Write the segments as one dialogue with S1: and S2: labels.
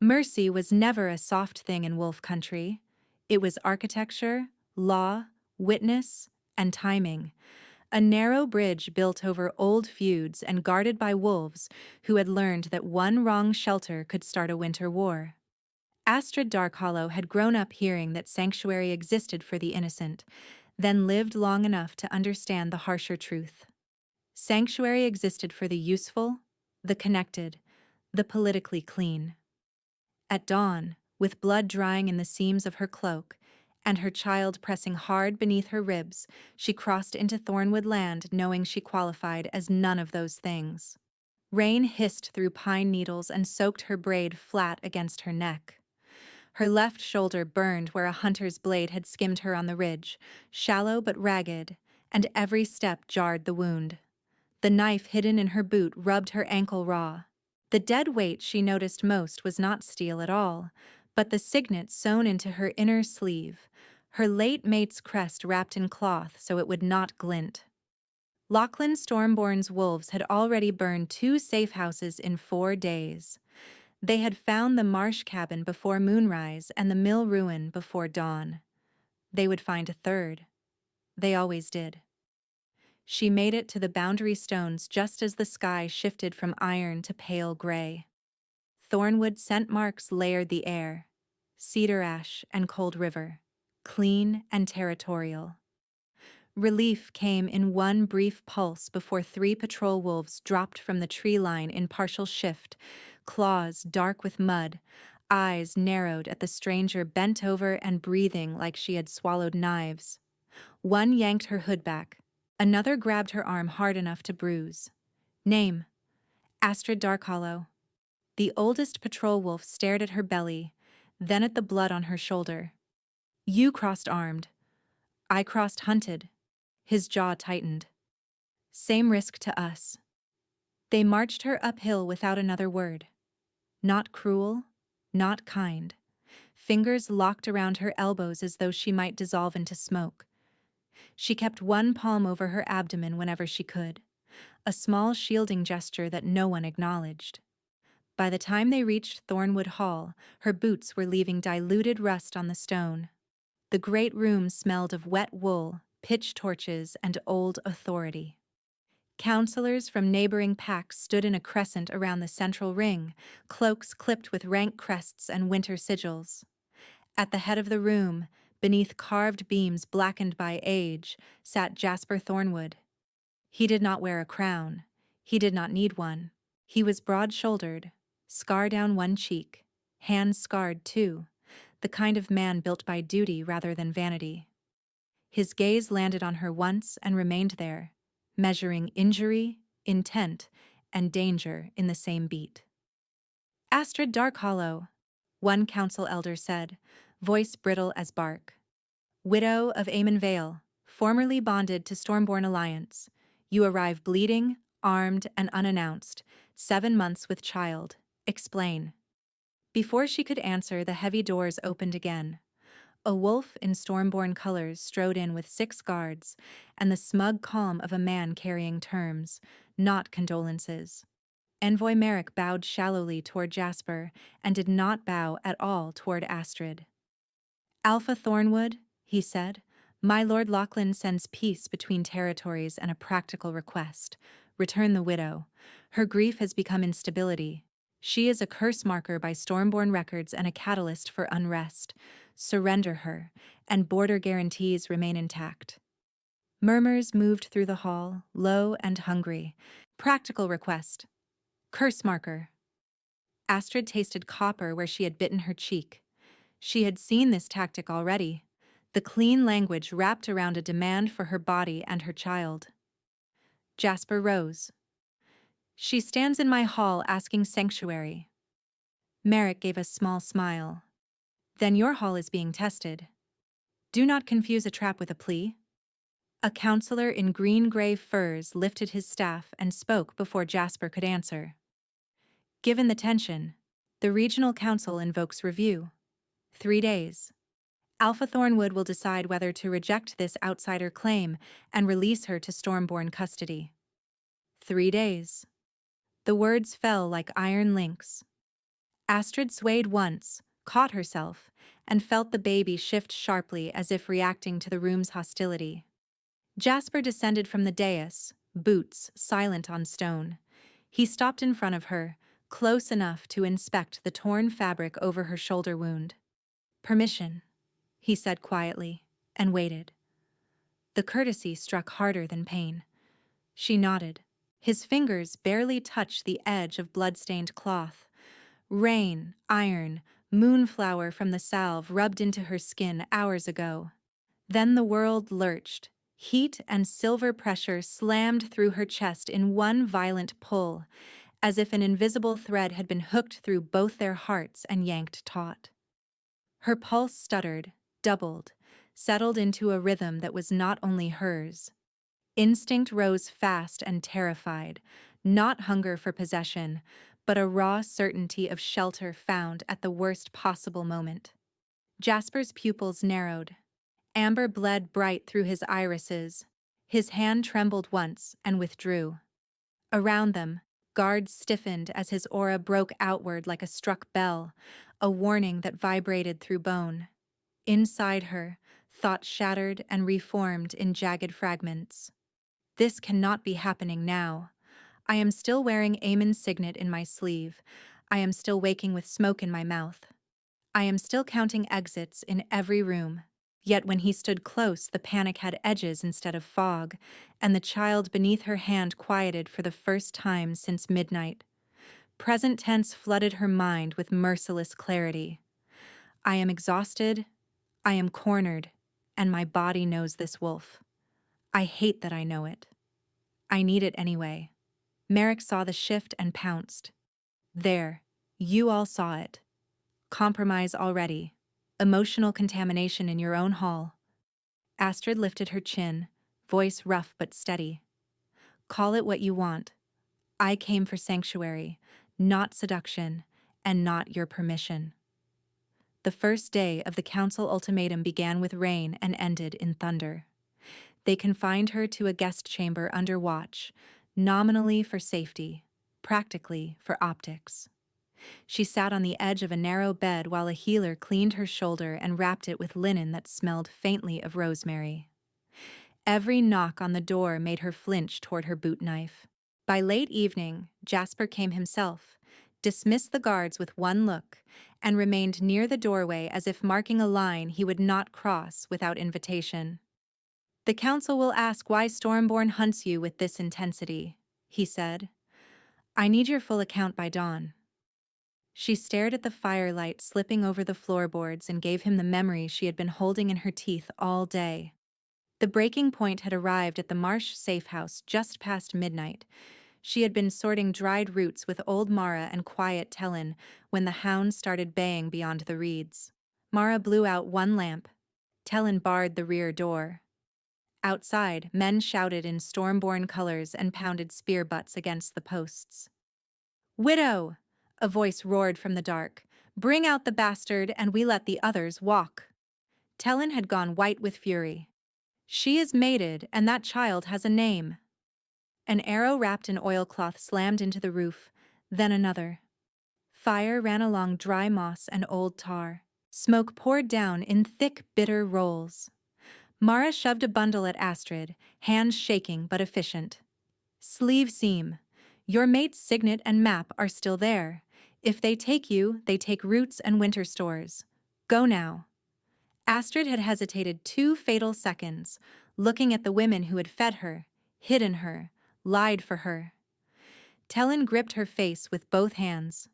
S1: Mercy was never a soft thing in wolf country. It was architecture, law, witness, and timing. A narrow bridge built over old feuds and guarded by wolves who had learned that one wrong shelter could start a winter war. Astrid Darkhollow had grown up hearing that sanctuary existed for the innocent, then lived long enough to understand the harsher truth. Sanctuary existed for the useful, the connected, the politically clean. At dawn, with blood drying in the seams of her cloak, and her child pressing hard beneath her ribs, she crossed into Thornwood Land knowing she qualified as none of those things. Rain hissed through pine needles and soaked her braid flat against her neck. Her left shoulder burned where a hunter's blade had skimmed her on the ridge, shallow but ragged, and every step jarred the wound. The knife hidden in her boot rubbed her ankle raw. The dead weight she noticed most was not steel at all, but the signet sewn into her inner sleeve, her late mate's crest wrapped in cloth so it would not glint. Lachlan Stormborn's wolves had already burned 2 safe houses in 4 days. They had found the marsh cabin before moonrise and the mill ruin before dawn. They would find a third. They always did. She made it to the boundary stones just as the sky shifted from iron to pale gray. Thornwood scent marks layered the air, cedar ash and cold river, clean and territorial. Relief came in one brief pulse before 3 patrol wolves dropped from the tree line in partial shift, claws dark with mud, eyes narrowed at the stranger bent over and breathing like she had swallowed knives. One yanked her hood back, another grabbed her arm hard enough to bruise. Name: Astrid Darkhollow. The oldest patrol wolf stared at her belly, then at the blood on her shoulder. You crossed armed. I crossed hunted. His jaw tightened. Same risk to us. They marched her uphill without another word. Not cruel, not kind. Fingers locked around her elbows as though she might dissolve into smoke. She kept one palm over her abdomen whenever she could, a small shielding gesture that no one acknowledged. By the time they reached Thornwood Hall, her boots were leaving diluted rust on the stone. The great room smelled of wet wool, pitch torches, and old authority. Counselors from neighboring packs stood in a crescent around the central ring, cloaks clipped with rank crests and winter sigils. At the head of the room, beneath carved beams blackened by age, sat Jasper Thornwood. He did not wear a crown. He did not need one. He was broad-shouldered, scar down one cheek, hands scarred too, the kind of man built by duty rather than vanity. His gaze landed on her once and remained there, measuring injury, intent, and danger in the same beat. Astrid Darkhollow, one council elder said, voice brittle as bark. Widow of Eamon Vale, formerly bonded to Stormborn Alliance. You arrive bleeding, armed, and unannounced, 7 months with child. Explain. Before she could answer, the heavy doors opened again. A wolf in Stormborn colors strode in with 6 guards, and the smug calm of a man carrying terms, not condolences. Envoy Merrick bowed shallowly toward Jasper and did not bow at all toward Astrid. Alpha Thornwood, he said, my Lord Lachlan sends peace between territories and a practical request. Return the widow. Her grief has become instability. She is a curse marker by Stormborn records and a catalyst for unrest. Surrender her, and border guarantees remain intact. Murmurs moved through the hall, low and hungry. Practical request. Curse marker. Astrid tasted copper where she had bitten her cheek. She had seen this tactic already. The clean language wrapped around a demand for her body and her child. Jasper rose. She stands in my hall asking sanctuary. Merrick gave a small smile. Then your hall is being tested. Do not confuse a trap with a plea. A counselor in green-gray furs lifted his staff and spoke before Jasper could answer. Given the tension, the regional council invokes review. 3 days. Alpha Thornwood will decide whether to reject this outsider claim and release her to Stormborn custody. 3 days. The words fell like iron links. Astrid swayed once, caught herself, and felt the baby shift sharply as if reacting to the room's hostility. Jasper descended from the dais, boots silent on stone. He stopped in front of her, close enough to inspect the torn fabric over her shoulder wound. "Permission," he said quietly, and waited. The courtesy struck harder than pain. She nodded. His fingers barely touched the edge of blood-stained cloth. Rain, iron, moonflower from the salve rubbed into her skin hours ago. Then the world lurched. Heat and silver pressure slammed through her chest in one violent pull, as if an invisible thread had been hooked through both their hearts and yanked taut. Her pulse stuttered, doubled, settled into a rhythm that was not only hers. Instinct rose fast and terrified, not hunger for possession, but a raw certainty of shelter found at the worst possible moment. Jasper's pupils narrowed. Amber bled bright through his irises. His hand trembled once and withdrew. Around them, guards stiffened as his aura broke outward like a struck bell, a warning that vibrated through bone. Inside her, thought shattered and reformed in jagged fragments. This cannot be happening now. I am still wearing Amon's signet in my sleeve. I am still waking with smoke in my mouth. I am still counting exits in every room. Yet when he stood close, the panic had edges instead of fog, and the child beneath her hand quieted for the first time since midnight. Present tense flooded her mind with merciless clarity. I am exhausted, I am cornered, and my body knows this wolf. I hate that I know it. I need it anyway. Merrick saw the shift and pounced. There, you all saw it. Compromise already. Emotional contamination in your own hall. Astrid lifted her chin, voice rough but steady. Call it what you want. I came for sanctuary, not seduction, and not your permission. The first day of the council ultimatum began with rain and ended in thunder. They confined her to a guest chamber under watch, nominally for safety, practically for optics. She sat on the edge of a narrow bed while a healer cleaned her shoulder and wrapped it with linen that smelled faintly of rosemary. Every knock on the door made her flinch toward her boot knife. By late evening, Jasper came himself, dismissed the guards with one look, and remained near the doorway as if marking a line he would not cross without invitation. "The council will ask why Stormborn hunts you with this intensity," he said. "I need your full account by dawn." She stared at the firelight slipping over the floorboards and gave him the memory she had been holding in her teeth all day. The breaking point had arrived at the Marsh safe house just past midnight. She had been sorting dried roots with old Mara and quiet Tellin when the hounds started baying beyond the reeds. Mara blew out one lamp. Tellin barred the rear door. Outside, men shouted in Stormborn colors and pounded spear butts against the posts. "Widow!" a voice roared from the dark. "Bring out the bastard, and we let the others walk." Tellin had gone white with fury. "She is mated, and that child has a name." An arrow wrapped in oilcloth slammed into the roof, then another. Fire ran along dry moss and old tar. Smoke poured down in thick, bitter rolls. Mara shoved a bundle at Astrid, hands shaking but efficient. "Sleeve seam. Your mate's signet and map are still there. If they take you, they take roots and winter stores. Go now." Astrid had hesitated 2 fatal seconds, looking at the women who had fed her, hidden her, lied for her. Tellin gripped her face with both hands.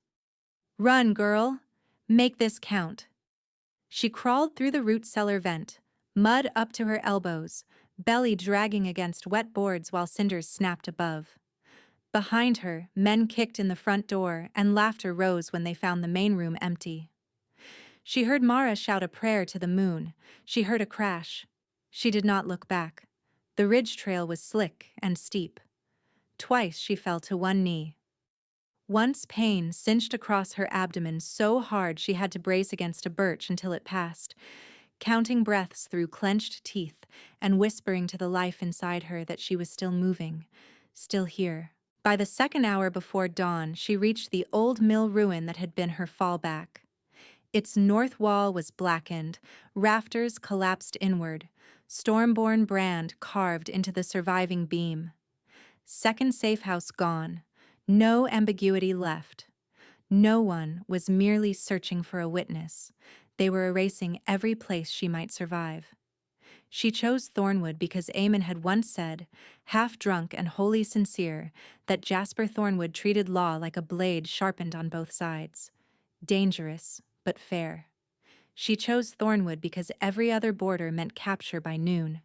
S1: "Run, girl. Make this count." She crawled through the root cellar vent, mud up to her elbows, belly dragging against wet boards while cinders snapped above. Behind her, men kicked in the front door, and laughter rose when they found the main room empty. She heard Mara shout a prayer to the moon. She heard a crash. She did not look back. The ridge trail was slick and steep. Twice she fell to one knee. Once pain cinched across her abdomen so hard she had to brace against a birch until it passed, counting breaths through clenched teeth and whispering to the life inside her that she was still moving, still here, By the second hour before dawn, she reached the old mill ruin that had been her fallback. Its north wall was blackened, rafters collapsed inward, storm-born brand carved into the surviving beam. Second safe house gone, no ambiguity left. No one was merely searching for a witness. They were erasing every place she might survive. She chose Thornwood because Eamon had once said, half drunk and wholly sincere, that Jasper Thornwood treated law like a blade sharpened on both sides. Dangerous, but fair. She chose Thornwood because every other border meant capture by noon.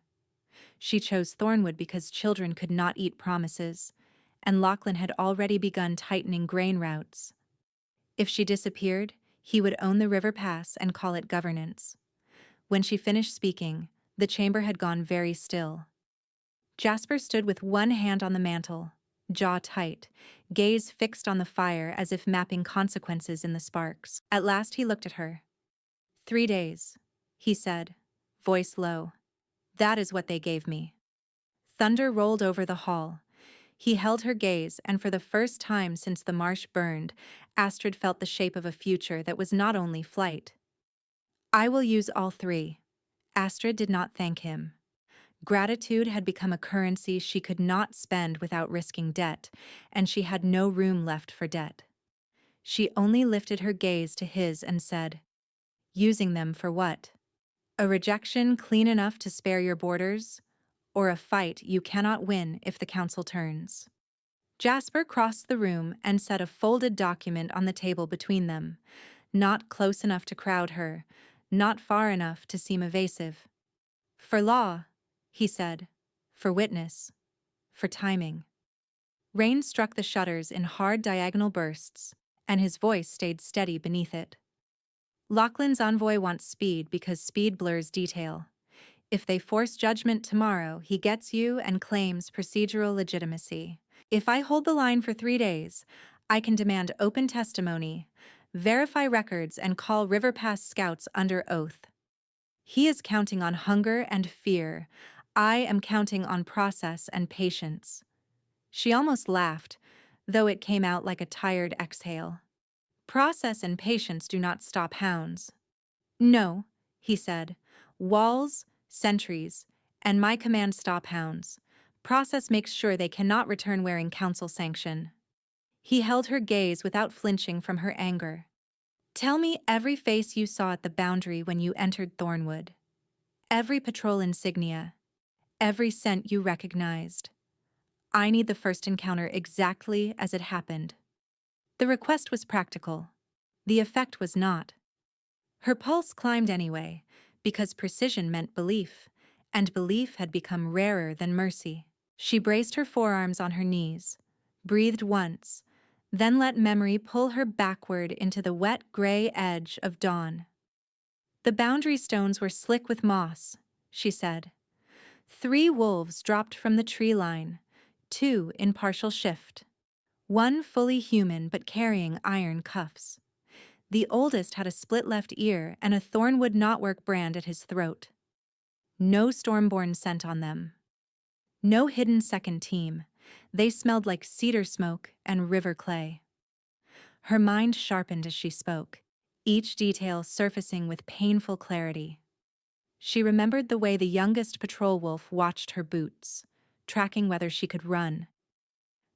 S1: She chose Thornwood because children could not eat promises, and Lachlan had already begun tightening grain routes. If she disappeared, he would own the river pass and call it governance. When she finished speaking, the chamber had gone very still. Jasper stood with one hand on the mantel, jaw tight, gaze fixed on the fire as if mapping consequences in the sparks. At last he looked at her. 3 days, he said, voice low. That is what they gave me. Thunder rolled over the hall. He held her gaze, and for the first time since the marsh burned, Astrid felt the shape of a future that was not only flight. I will use all 3. Astrid did not thank him. Gratitude had become a currency she could not spend without risking debt, and she had no room left for debt. She only lifted her gaze to his and said, using them for what? A rejection clean enough to spare your borders? Or a fight you cannot win if the council turns? Jasper crossed the room and set a folded document on the table between them, not close enough to crowd her, not far enough to seem evasive. For law, he said, for witness, for timing. Rain struck the shutters in hard diagonal bursts, and his voice stayed steady beneath it. Lachlan's envoy wants speed because speed blurs detail. If they force judgment tomorrow, he gets you and claims procedural legitimacy. If I hold the line for 3 days, I can demand open testimony, verify records, and call River Pass scouts under oath. He is counting on hunger and fear. I am counting on process and patience. She almost laughed, though it came out like a tired exhale. Process and patience do not stop hounds. No, he said. Walls, sentries, and my command stop hounds. Process makes sure they cannot return wearing council sanction. He held her gaze without flinching from her anger. Tell me every face you saw at the boundary when you entered Thornwood. Every patrol insignia. Every scent you recognized. I need the first encounter exactly as it happened. The request was practical. The effect was not. Her pulse climbed anyway, because precision meant belief, and belief had become rarer than mercy. She braced her forearms on her knees, breathed once, then let memory pull her backward into the wet gray edge of dawn. The boundary stones were slick with moss, she said. 3 wolves dropped from the tree line, 2 in partial shift. 1 fully human but carrying iron cuffs. The oldest had a split left ear and a Thornwood knotwork brand at his throat. No stormborn scent on them. No hidden second team. They smelled like cedar smoke and river clay. Her mind sharpened as she spoke, each detail surfacing with painful clarity. She remembered the way the youngest patrol wolf watched her boots, tracking whether she could run.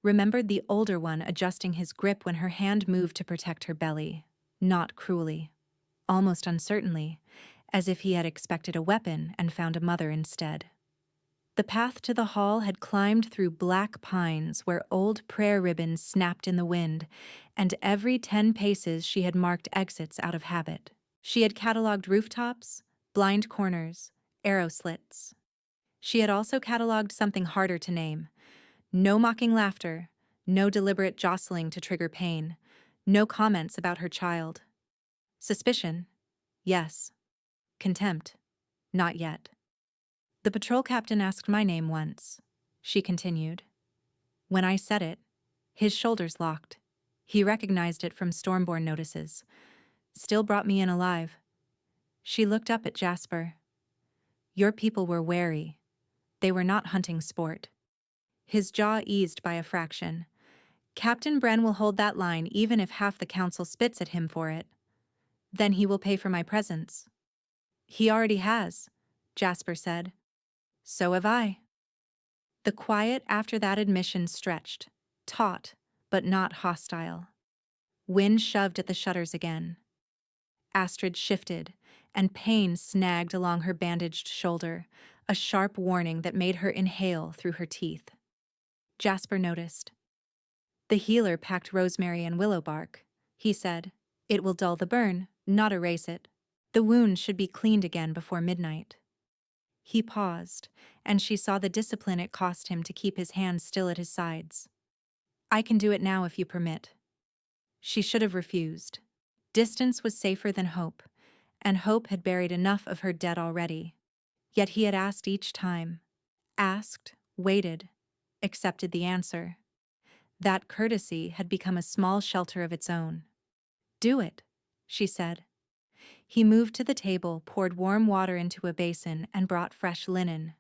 S1: Remembered the older one adjusting his grip when her hand moved to protect her belly, not cruelly, almost uncertainly, as if he had expected a weapon and found a mother instead. The path to the hall had climbed through black pines where old prayer ribbons snapped in the wind, and every 10 paces she had marked exits out of habit. She had catalogued rooftops, blind corners, arrow slits. She had also catalogued something harder to name. No mocking laughter, no deliberate jostling to trigger pain, no comments about her child. Suspicion? Yes. Contempt? Not yet. The patrol captain asked my name once, she continued. When I said it, his shoulders locked. He recognized it from stormborn notices. Still brought me in alive. She looked up at Jasper. Your people were wary. They were not hunting sport. His jaw eased by a fraction. Captain Bren will hold that line even if half the council spits at him for it. Then he will pay for my presence. He already has, Jasper said. So have I. The quiet after that admission stretched, taut, but not hostile. Wind shoved at the shutters again. Astrid shifted, and pain snagged along her bandaged shoulder, a sharp warning that made her inhale through her teeth. Jasper noticed. The healer packed rosemary and willow bark, he said. It will dull the burn, not erase it. The wound should be cleaned again before midnight. He paused, and she saw the discipline it cost him to keep his hands still at his sides. I can do it now if you permit. She should have refused. Distance was safer than hope, and hope had buried enough of her dead already. Yet he had asked each time. Asked, waited, accepted the answer. That courtesy had become a small shelter of its own. Do it, she said. He moved to the table, poured warm water into a basin, and brought fresh linen.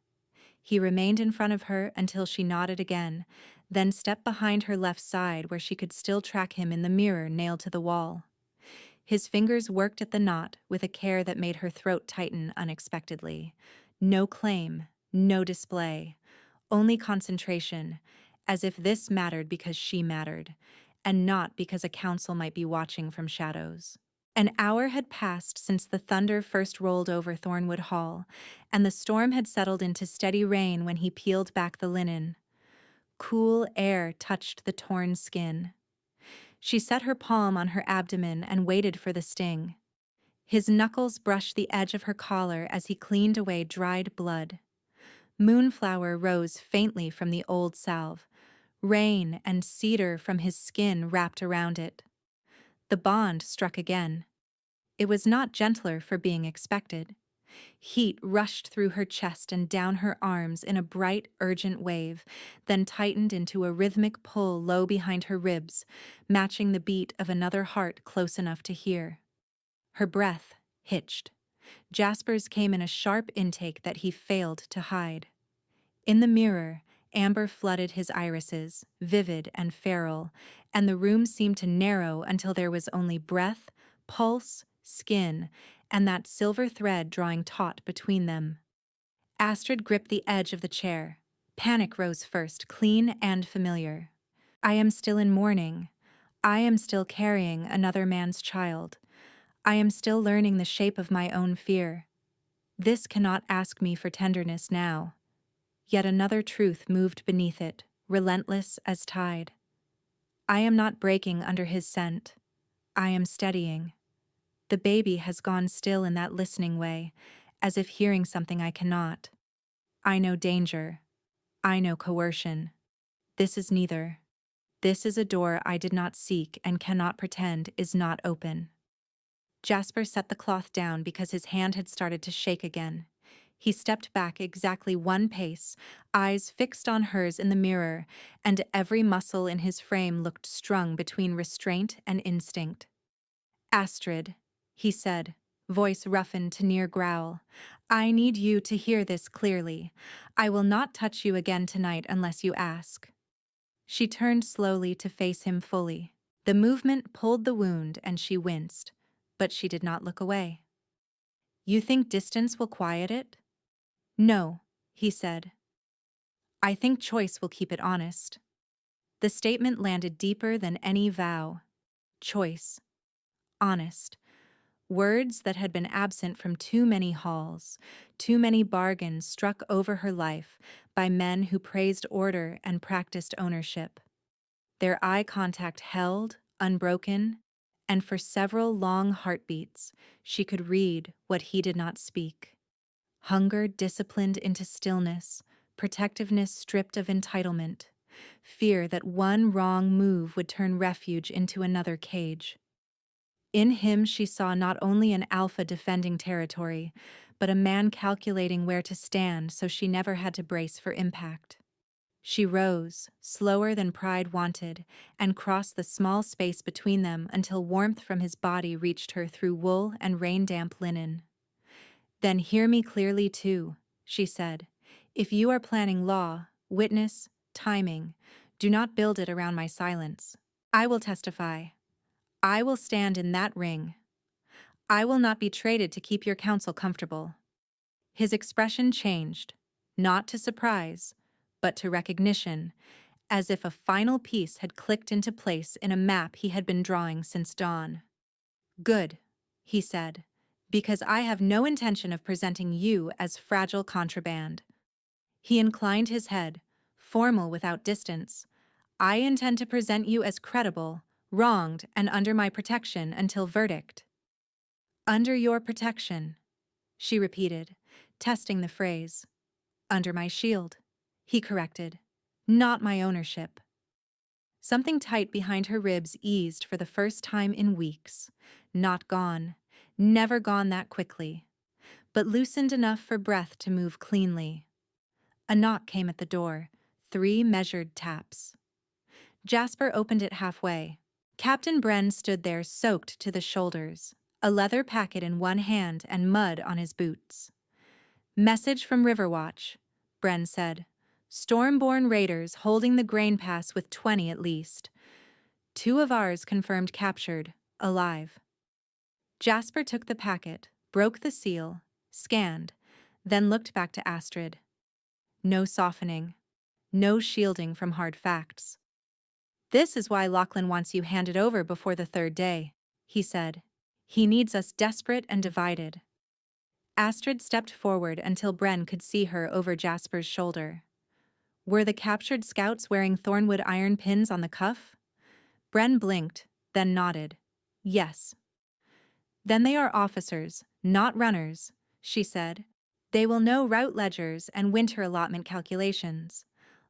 S1: He remained in front of her until she nodded again, then stepped behind her left side where she could still track him in the mirror nailed to the wall. His fingers worked at the knot with a care that made her throat tighten unexpectedly. No claim, no display, only concentration, as if this mattered because she mattered, and not because a council might be watching from shadows. An hour had passed since the thunder first rolled over Thornwood Hall, and the storm had settled into steady rain when he peeled back the linen. Cool air touched the torn skin. She set her palm on her abdomen and waited for the sting. His knuckles brushed the edge of her collar as he cleaned away dried blood. Moonflower rose faintly from the old salve. Rain and cedar from his skin wrapped around it. The bond struck again. It was not gentler for being expected. Heat rushed through her chest and down her arms in a bright, urgent wave, then tightened into a rhythmic pull low behind her ribs, matching the beat of another heart close enough to hear. Her breath hitched. Jasper's came in a sharp intake that he failed to hide. In the mirror, amber flooded his irises, vivid and feral, and the room seemed to narrow until there was only breath, pulse, skin, and that silver thread drawing taut between them. Astrid gripped the edge of the chair. Panic rose first, clean and familiar. I am still in mourning. I am still carrying another man's child. I am still learning the shape of my own fear. This cannot ask me for tenderness now. Yet another truth moved beneath it, relentless as tide. I am not breaking under his scent. I am steadying. The baby has gone still in that listening way, as if hearing something I cannot. I know danger. I know coercion. This is neither. This is a door I did not seek and cannot pretend is not open. Jasper set the cloth down because his hand had started to shake again. He stepped back exactly one pace, eyes fixed on hers in the mirror, and every muscle in his frame looked strung between restraint and instinct. Astrid, he said, voice roughened to near growl, I need you to hear this clearly. I will not touch you again tonight unless you ask. She turned slowly to face him fully. The movement pulled the wound and she winced, but she did not look away. You think distance will quiet it? No, he said. I think choice will keep it honest. The statement landed deeper than any vow. Choice. Honest. Words that had been absent from too many halls, too many bargains struck over her life by men who praised order and practiced ownership. Their eye contact held, unbroken, and for several long heartbeats, she could read what he did not speak. Hunger disciplined into stillness, protectiveness stripped of entitlement, fear that one wrong move would turn refuge into another cage. In him she saw not only an alpha defending territory, but a man calculating where to stand so she never had to brace for impact. She rose, slower than pride wanted, and crossed the small space between them until warmth from his body reached her through wool and rain-damp linen. Then hear me clearly too, she said. If you are planning law, witness, timing, Do not build it around my silence. I will testify. I will stand in that ring. I will not be traded to keep your counsel comfortable." His expression changed, not to surprise, but to recognition, as if a final piece had clicked into place in a map he had been drawing since dawn. "Good," he said, "because I have no intention of presenting you as fragile contraband." He inclined his head, formal without distance. "I intend to present you as credible, wronged, and under my protection until verdict." "Under your protection," she repeated, testing the phrase. "Under my shield," he corrected. "Not my ownership." Something tight behind her ribs eased for the first time in weeks. Not gone. Never gone that quickly. But loosened enough for breath to move cleanly. A knock came at the door. 3 measured taps. Jasper opened it halfway. Captain Bren stood there soaked to the shoulders, a leather packet in one hand and mud on his boots. "Message from Riverwatch," Bren said. "Stormborn raiders holding the grain pass with 20 at least. 2 of ours confirmed captured, alive." Jasper took the packet, broke the seal, scanned, then looked back to Astrid. No softening. No shielding from hard facts. "This is why Lachlan wants you handed over before the 3rd day," he said. "He needs us desperate and divided." Astrid stepped forward until Bren could see her over Jasper's shoulder. Were the captured scouts wearing Thornwood iron pins on the cuff? Bren blinked, then nodded. "Yes." "Then they are officers, not runners," she said. "They will know route ledgers and winter allotment calculations.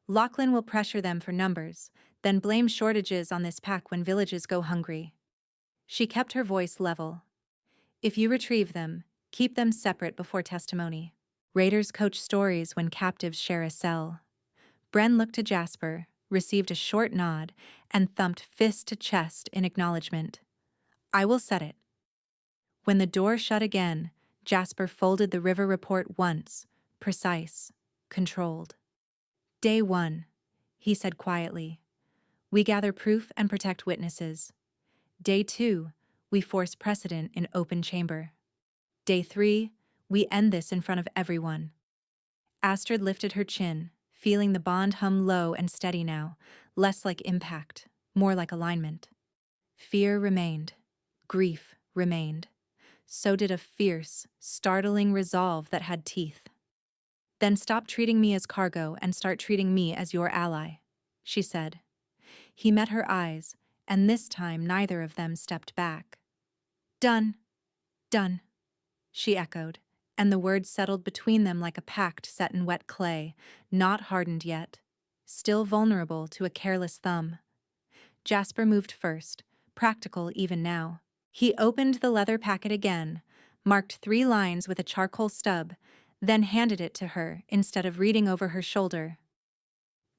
S1: Lachlan will pressure them for numbers, then blame shortages on this pack when villages go hungry." She kept her voice level. "If you retrieve them, keep them separate before testimony. Raiders coach stories when captives share a cell." Bren looked to Jasper, received a short nod, and thumped fist to chest in acknowledgement. "I will set it." When the door shut again, Jasper folded the river report once, precise, controlled. "Day 1, he said quietly. "We gather proof and protect witnesses. Day 2, we force precedent in open chamber. Day 3, we end this in front of everyone." Astrid lifted her chin, feeling the bond hum low and steady now, less like impact, more like alignment. Fear remained. Grief remained. So did a fierce, startling resolve that had teeth. "Then stop treating me as cargo and start treating me as your ally," she said. He met her eyes, and this time neither of them stepped back. "Done. Done," she echoed, and the words settled between them like a pact set in wet clay, not hardened yet, still vulnerable to a careless thumb. Jasper moved first, practical even now. He opened the leather packet again, marked 3 lines with a charcoal stub, then handed it to her instead of reading over her shoulder.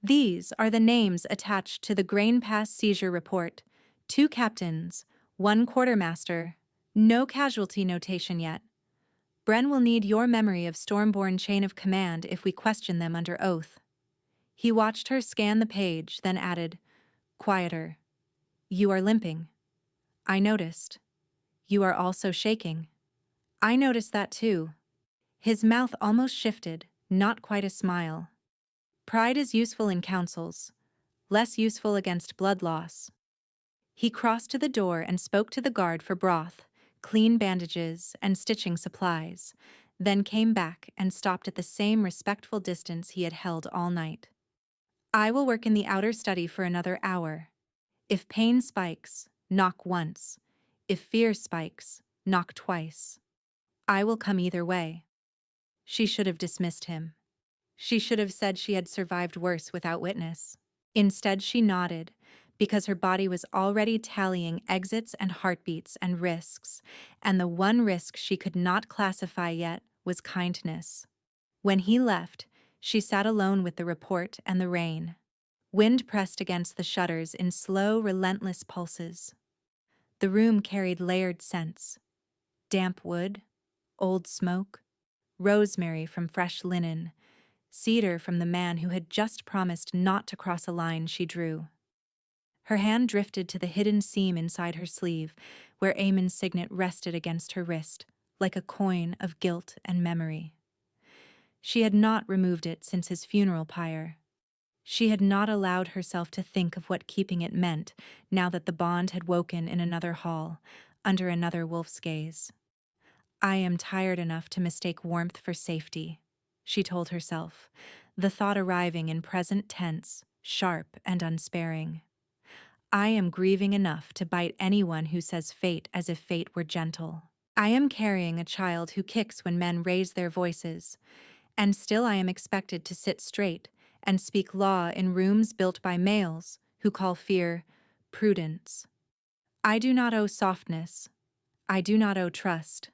S1: "These are the names attached to the Grain Pass seizure report. 2 captains, 1 quartermaster. No casualty notation yet. Bren will need your memory of Stormborn chain of command if we question them under oath." He watched her scan the page, then added, quieter, "You are limping. I noticed. You are also shaking. I noticed that too." His mouth almost shifted, not quite a smile. "Pride is useful in councils, less useful against blood loss." He crossed to the door and spoke to the guard for broth, clean bandages, and stitching supplies, then came back and stopped at the same respectful distance he had held all night. "I will work in the outer study for another hour. If pain spikes, knock once. If fear spikes, knock twice. I will come either way." She should have dismissed him. She should have said she had survived worse without witness. Instead, she nodded, because her body was already tallying exits and heartbeats and risks, and the one risk she could not classify yet was kindness. When he left, she sat alone with the report and the rain. Wind pressed against the shutters in slow, relentless pulses. The room carried layered scents. Damp wood, old smoke, rosemary from fresh linen, cedar from the man who had just promised not to cross a line she drew. Her hand drifted to the hidden seam inside her sleeve, where Eamon's signet rested against her wrist, like a coin of guilt and memory. She had not removed it since his funeral pyre. She had not allowed herself to think of what keeping it meant, now that the bond had woken in another hall, under another wolf's gaze. I am tired enough to mistake warmth for safety, she told herself, the thought arriving in present tense, sharp and unsparing. I am grieving enough to bite anyone who says fate as if fate were gentle. I am carrying a child who kicks when men raise their voices, and still I am expected to sit straight and speak law in rooms built by males who call fear prudence. I do not owe softness. I do not owe trust.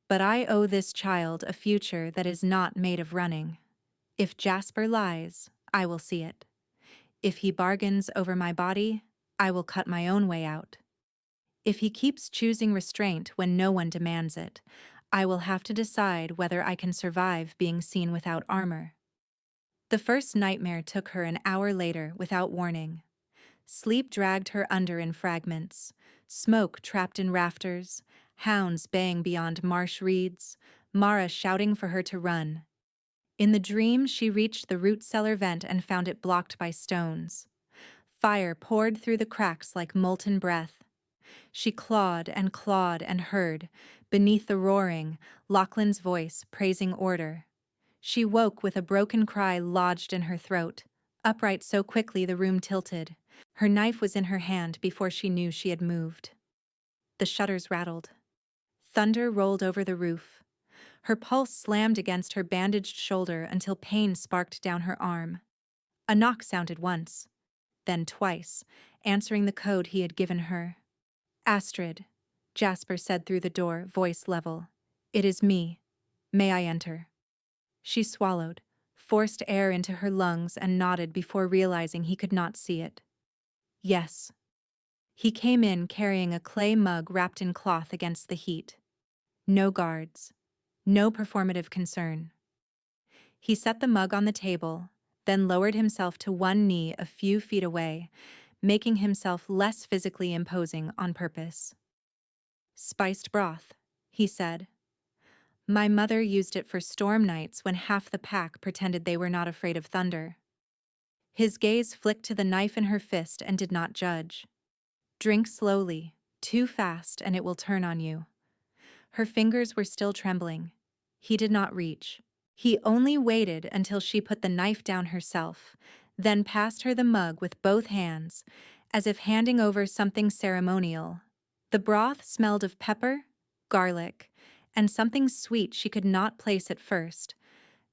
S1: But I owe this child a future that is not made of running. If Jasper lies, I will see it. If he bargains over my body, I will cut my own way out. If he keeps choosing restraint when no one demands it, I will have to decide whether I can survive being seen without armor. The first nightmare took her an hour later without warning. Sleep dragged her under in fragments, smoke trapped in rafters, hounds baying beyond marsh reeds, Mara shouting for her to run. In the dream, she reached the root cellar vent and found it blocked by stones. Fire poured through the cracks like molten breath. She clawed and heard, beneath the roaring, Lachlan's voice praising order. She woke with a broken cry lodged in her throat, upright so quickly the room tilted. Her knife was in her hand before she knew she had moved. The shutters rattled. Thunder rolled over the roof. Her pulse slammed against her bandaged shoulder until pain sparked down her arm. A knock sounded once, then twice, answering the code he had given her. Astrid, Jasper said through the door, voice level. It is me. May I enter? She swallowed, forced air into her lungs and nodded before realizing he could not see it. Yes. He came in carrying a clay mug wrapped in cloth against the heat. No guards. No performative concern. He set the mug on the table, then lowered himself to one knee a few feet away, making himself less physically imposing on purpose. Spiced broth, he said. My mother used it for storm nights when half the pack pretended they were not afraid of thunder. His gaze flicked to the knife in her fist and did not judge. Drink slowly, too fast and it will turn on you. Her fingers were still trembling. He did not reach. He only waited until she put the knife down herself, then passed her the mug with both hands, as if handing over something ceremonial. The broth smelled of pepper, garlic, and something sweet she could not place at first,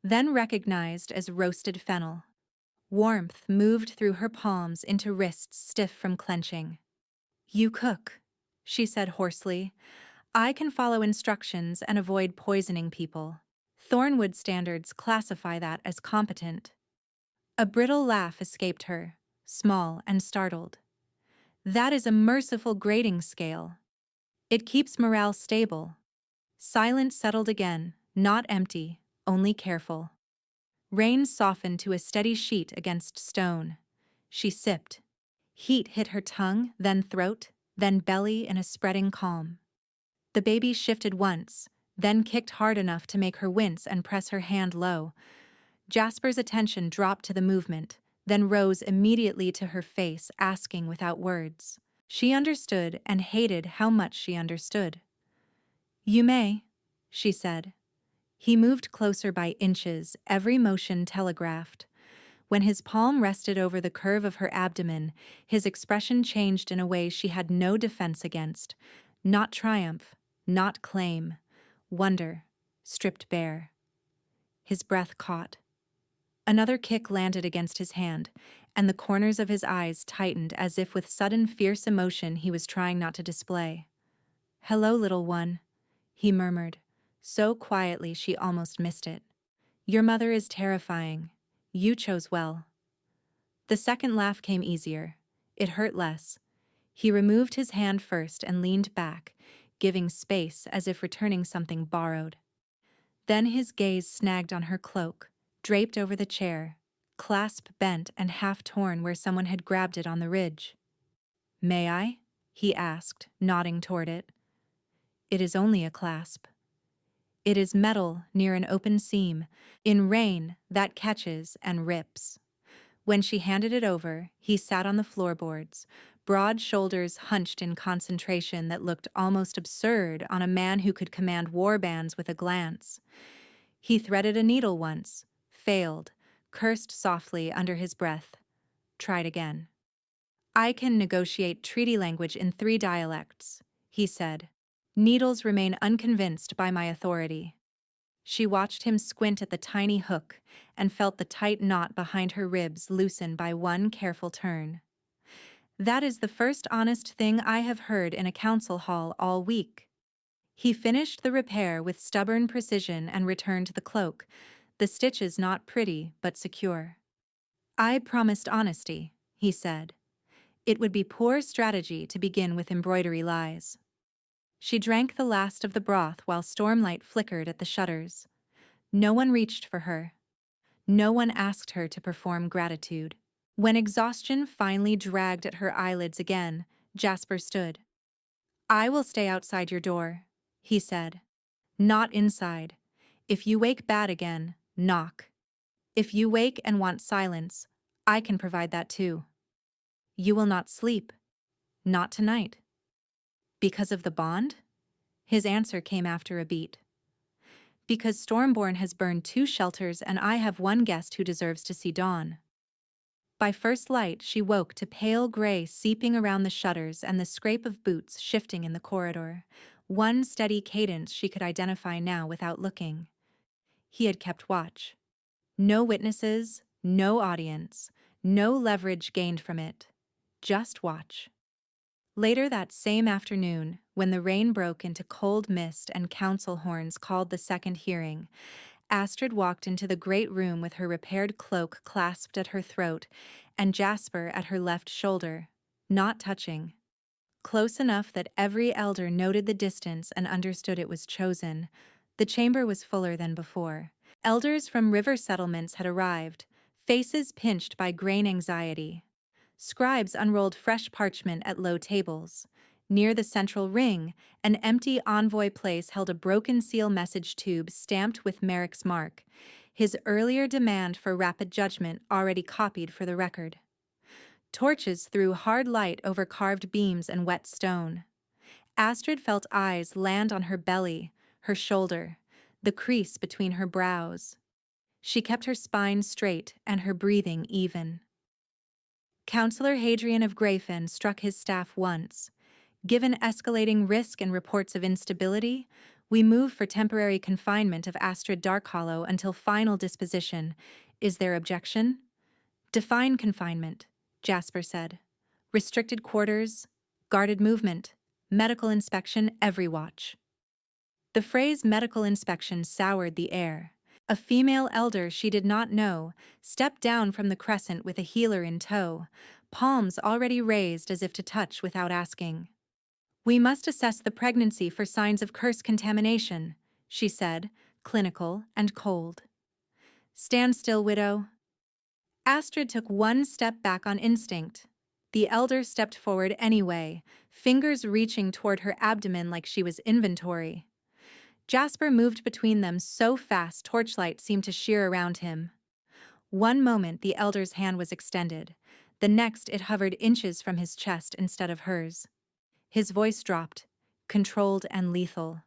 S1: then recognized as roasted fennel. Warmth moved through her palms into wrists stiff from clenching. You cook, she said hoarsely. I can follow instructions and avoid poisoning people. Thornwood standards classify that as competent. A brittle laugh escaped her, small and startled. That is a merciful grading scale. It keeps morale stable. Silence settled again, not empty, only careful. Rain softened to a steady sheet against stone. She sipped. Heat hit her tongue, then throat, then belly in a spreading calm. The baby shifted once, then kicked hard enough to make her wince and press her hand low. Jasper's attention dropped to the movement, then rose immediately to her face, asking without words. She understood and hated how much she understood. You may, she said. He moved closer by inches, every motion telegraphed. When his palm rested over the curve of her abdomen, his expression changed in a way she had no defense against. Not triumph, not claim. Wonder, stripped bare. His breath caught. Another kick landed against his hand, and the corners of his eyes tightened as if with sudden fierce emotion he was trying not to display. Hello, little one, he murmured, so quietly she almost missed it. Your mother is terrifying. You chose well. The second laugh came easier. It hurt less. He removed his hand first and leaned back, giving space as if returning something borrowed. Then his gaze snagged on her cloak, draped over the chair, clasp bent and half torn where someone had grabbed it on the ridge. "May I?" he asked, nodding toward it. "It is only a clasp." It is metal near an open seam, in rain that catches and rips. When she handed it over, he sat on the floorboards, broad shoulders hunched in concentration that looked almost absurd on a man who could command war bands with a glance. He threaded a needle once, failed, cursed softly under his breath. Tried again. "I can negotiate treaty language in 3 dialects," he said. "Needles remain unconvinced by my authority." She watched him squint at the tiny hook and felt the tight knot behind her ribs loosen by one careful turn. "That is the first honest thing I have heard in a council hall all week." He finished the repair with stubborn precision and returned to the cloak, the stitches not pretty but secure. "I promised honesty," he said. "It would be poor strategy to begin with embroidery lies." She drank the last of the broth while stormlight flickered at the shutters. No one reached for her. No one asked her to perform gratitude. When exhaustion finally dragged at her eyelids again, Jasper stood. "I will stay outside your door," he said. "Not inside. If you wake bad again, knock. If you wake and want silence, I can provide that too." "You will not sleep." "Not tonight." "Because of the bond?" His answer came after a beat. "Because Stormborn has burned 2 shelters and I have one guest who deserves to see dawn." By first light, she woke to pale gray seeping around the shutters and the scrape of boots shifting in the corridor. One steady cadence she could identify now without looking. He had kept watch. No witnesses, no audience, no leverage gained from it. Just watch. Later that same afternoon, when the rain broke into cold mist and council horns called the second hearing, Astrid walked into the great room with her repaired cloak clasped at her throat and Jasper at her left shoulder, not touching. Close enough that every elder noted the distance and understood it was chosen. The chamber was fuller than before. Elders from river settlements had arrived, faces pinched by grain anxiety. Scribes unrolled fresh parchment at low tables. Near the central ring, an empty envoy place held a broken seal message tube stamped with Merrick's mark, his earlier demand for rapid judgment already copied for the record. Torches threw hard light over carved beams and wet stone. Astrid felt eyes land on her belly, her shoulder, the crease between her brows. She kept her spine straight and her breathing even. Councillor Hadrian of Grayfen struck his staff once. "Given escalating risk and reports of instability, we move for temporary confinement of Astrid Darkhollow until final disposition. Is there objection?" "Define confinement," Jasper said. "Restricted quarters, guarded movement, medical inspection every watch." The phrase medical inspection soured the air. A female elder she did not know stepped down from the crescent with a healer in tow, palms already raised as if to touch without asking. "We must assess the pregnancy for signs of curse contamination," she said, clinical and cold. "Stand still, widow." Astrid took one step back on instinct. The elder stepped forward anyway, fingers reaching toward her abdomen like she was inventory. Jasper moved between them so fast torchlight seemed to shear around him. One moment the elder's hand was extended, the next it hovered inches from his chest instead of hers. His voice dropped, controlled and lethal.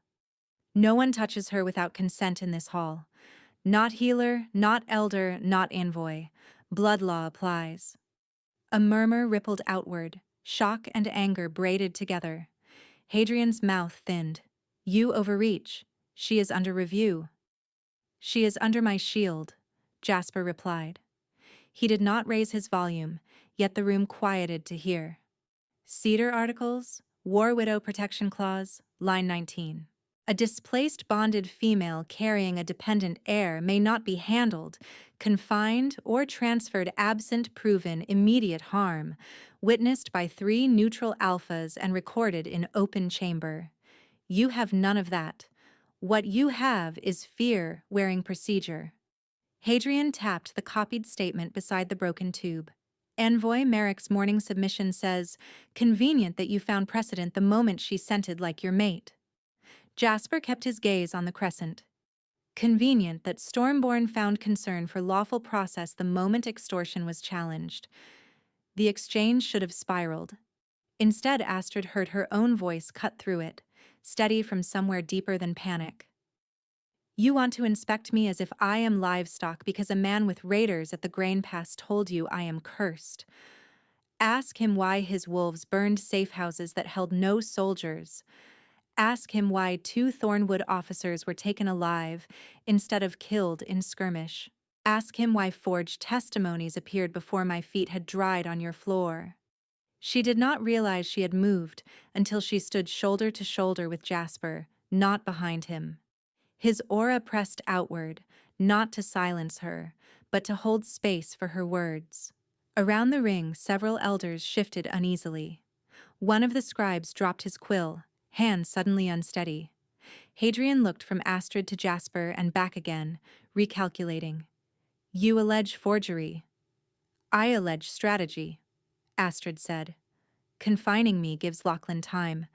S1: "No one touches her without consent in this hall. Not healer, not elder, not envoy. Blood law applies." A murmur rippled outward, shock and anger braided together. Hadrian's mouth thinned. "You overreach. She is under review." "She is under my shield," Jasper replied. He did not raise his volume, yet the room quieted to hear. "Cedar Articles, War Widow Protection Clause, line 19. A displaced bonded female carrying a dependent heir may not be handled, confined, or transferred absent proven immediate harm, witnessed by 3 neutral alphas and recorded in open chamber. You have none of that. What you have is fear wearing procedure." Hadrian tapped the copied statement beside the broken tube. Envoy Merrick's morning submission says, "Convenient that you found precedent the moment she scented like your mate." Jasper kept his gaze on the crescent. Convenient that Stormborn found concern for lawful process the moment extortion was challenged. The exchange should have spiraled. Instead, Astrid heard her own voice cut through it, steady from somewhere deeper than panic. "You want to inspect me as if I am livestock because a man with raiders at the grain pass told you I am cursed. Ask him why his wolves burned safe houses that held no soldiers. Ask him why 2 Thornwood officers were taken alive instead of killed in skirmish. Ask him why forged testimonies appeared before my feet had dried on your floor." She did not realize she had moved until she stood shoulder to shoulder with Jasper, not behind him. His aura pressed outward, not to silence her, but to hold space for her words. Around the ring, several elders shifted uneasily. One of the scribes dropped his quill, hand suddenly unsteady. Hadrian looked from Astrid to Jasper and back again, recalculating. "You allege forgery. I allege strategy," Astrid said. "Confining me gives Lachlan time.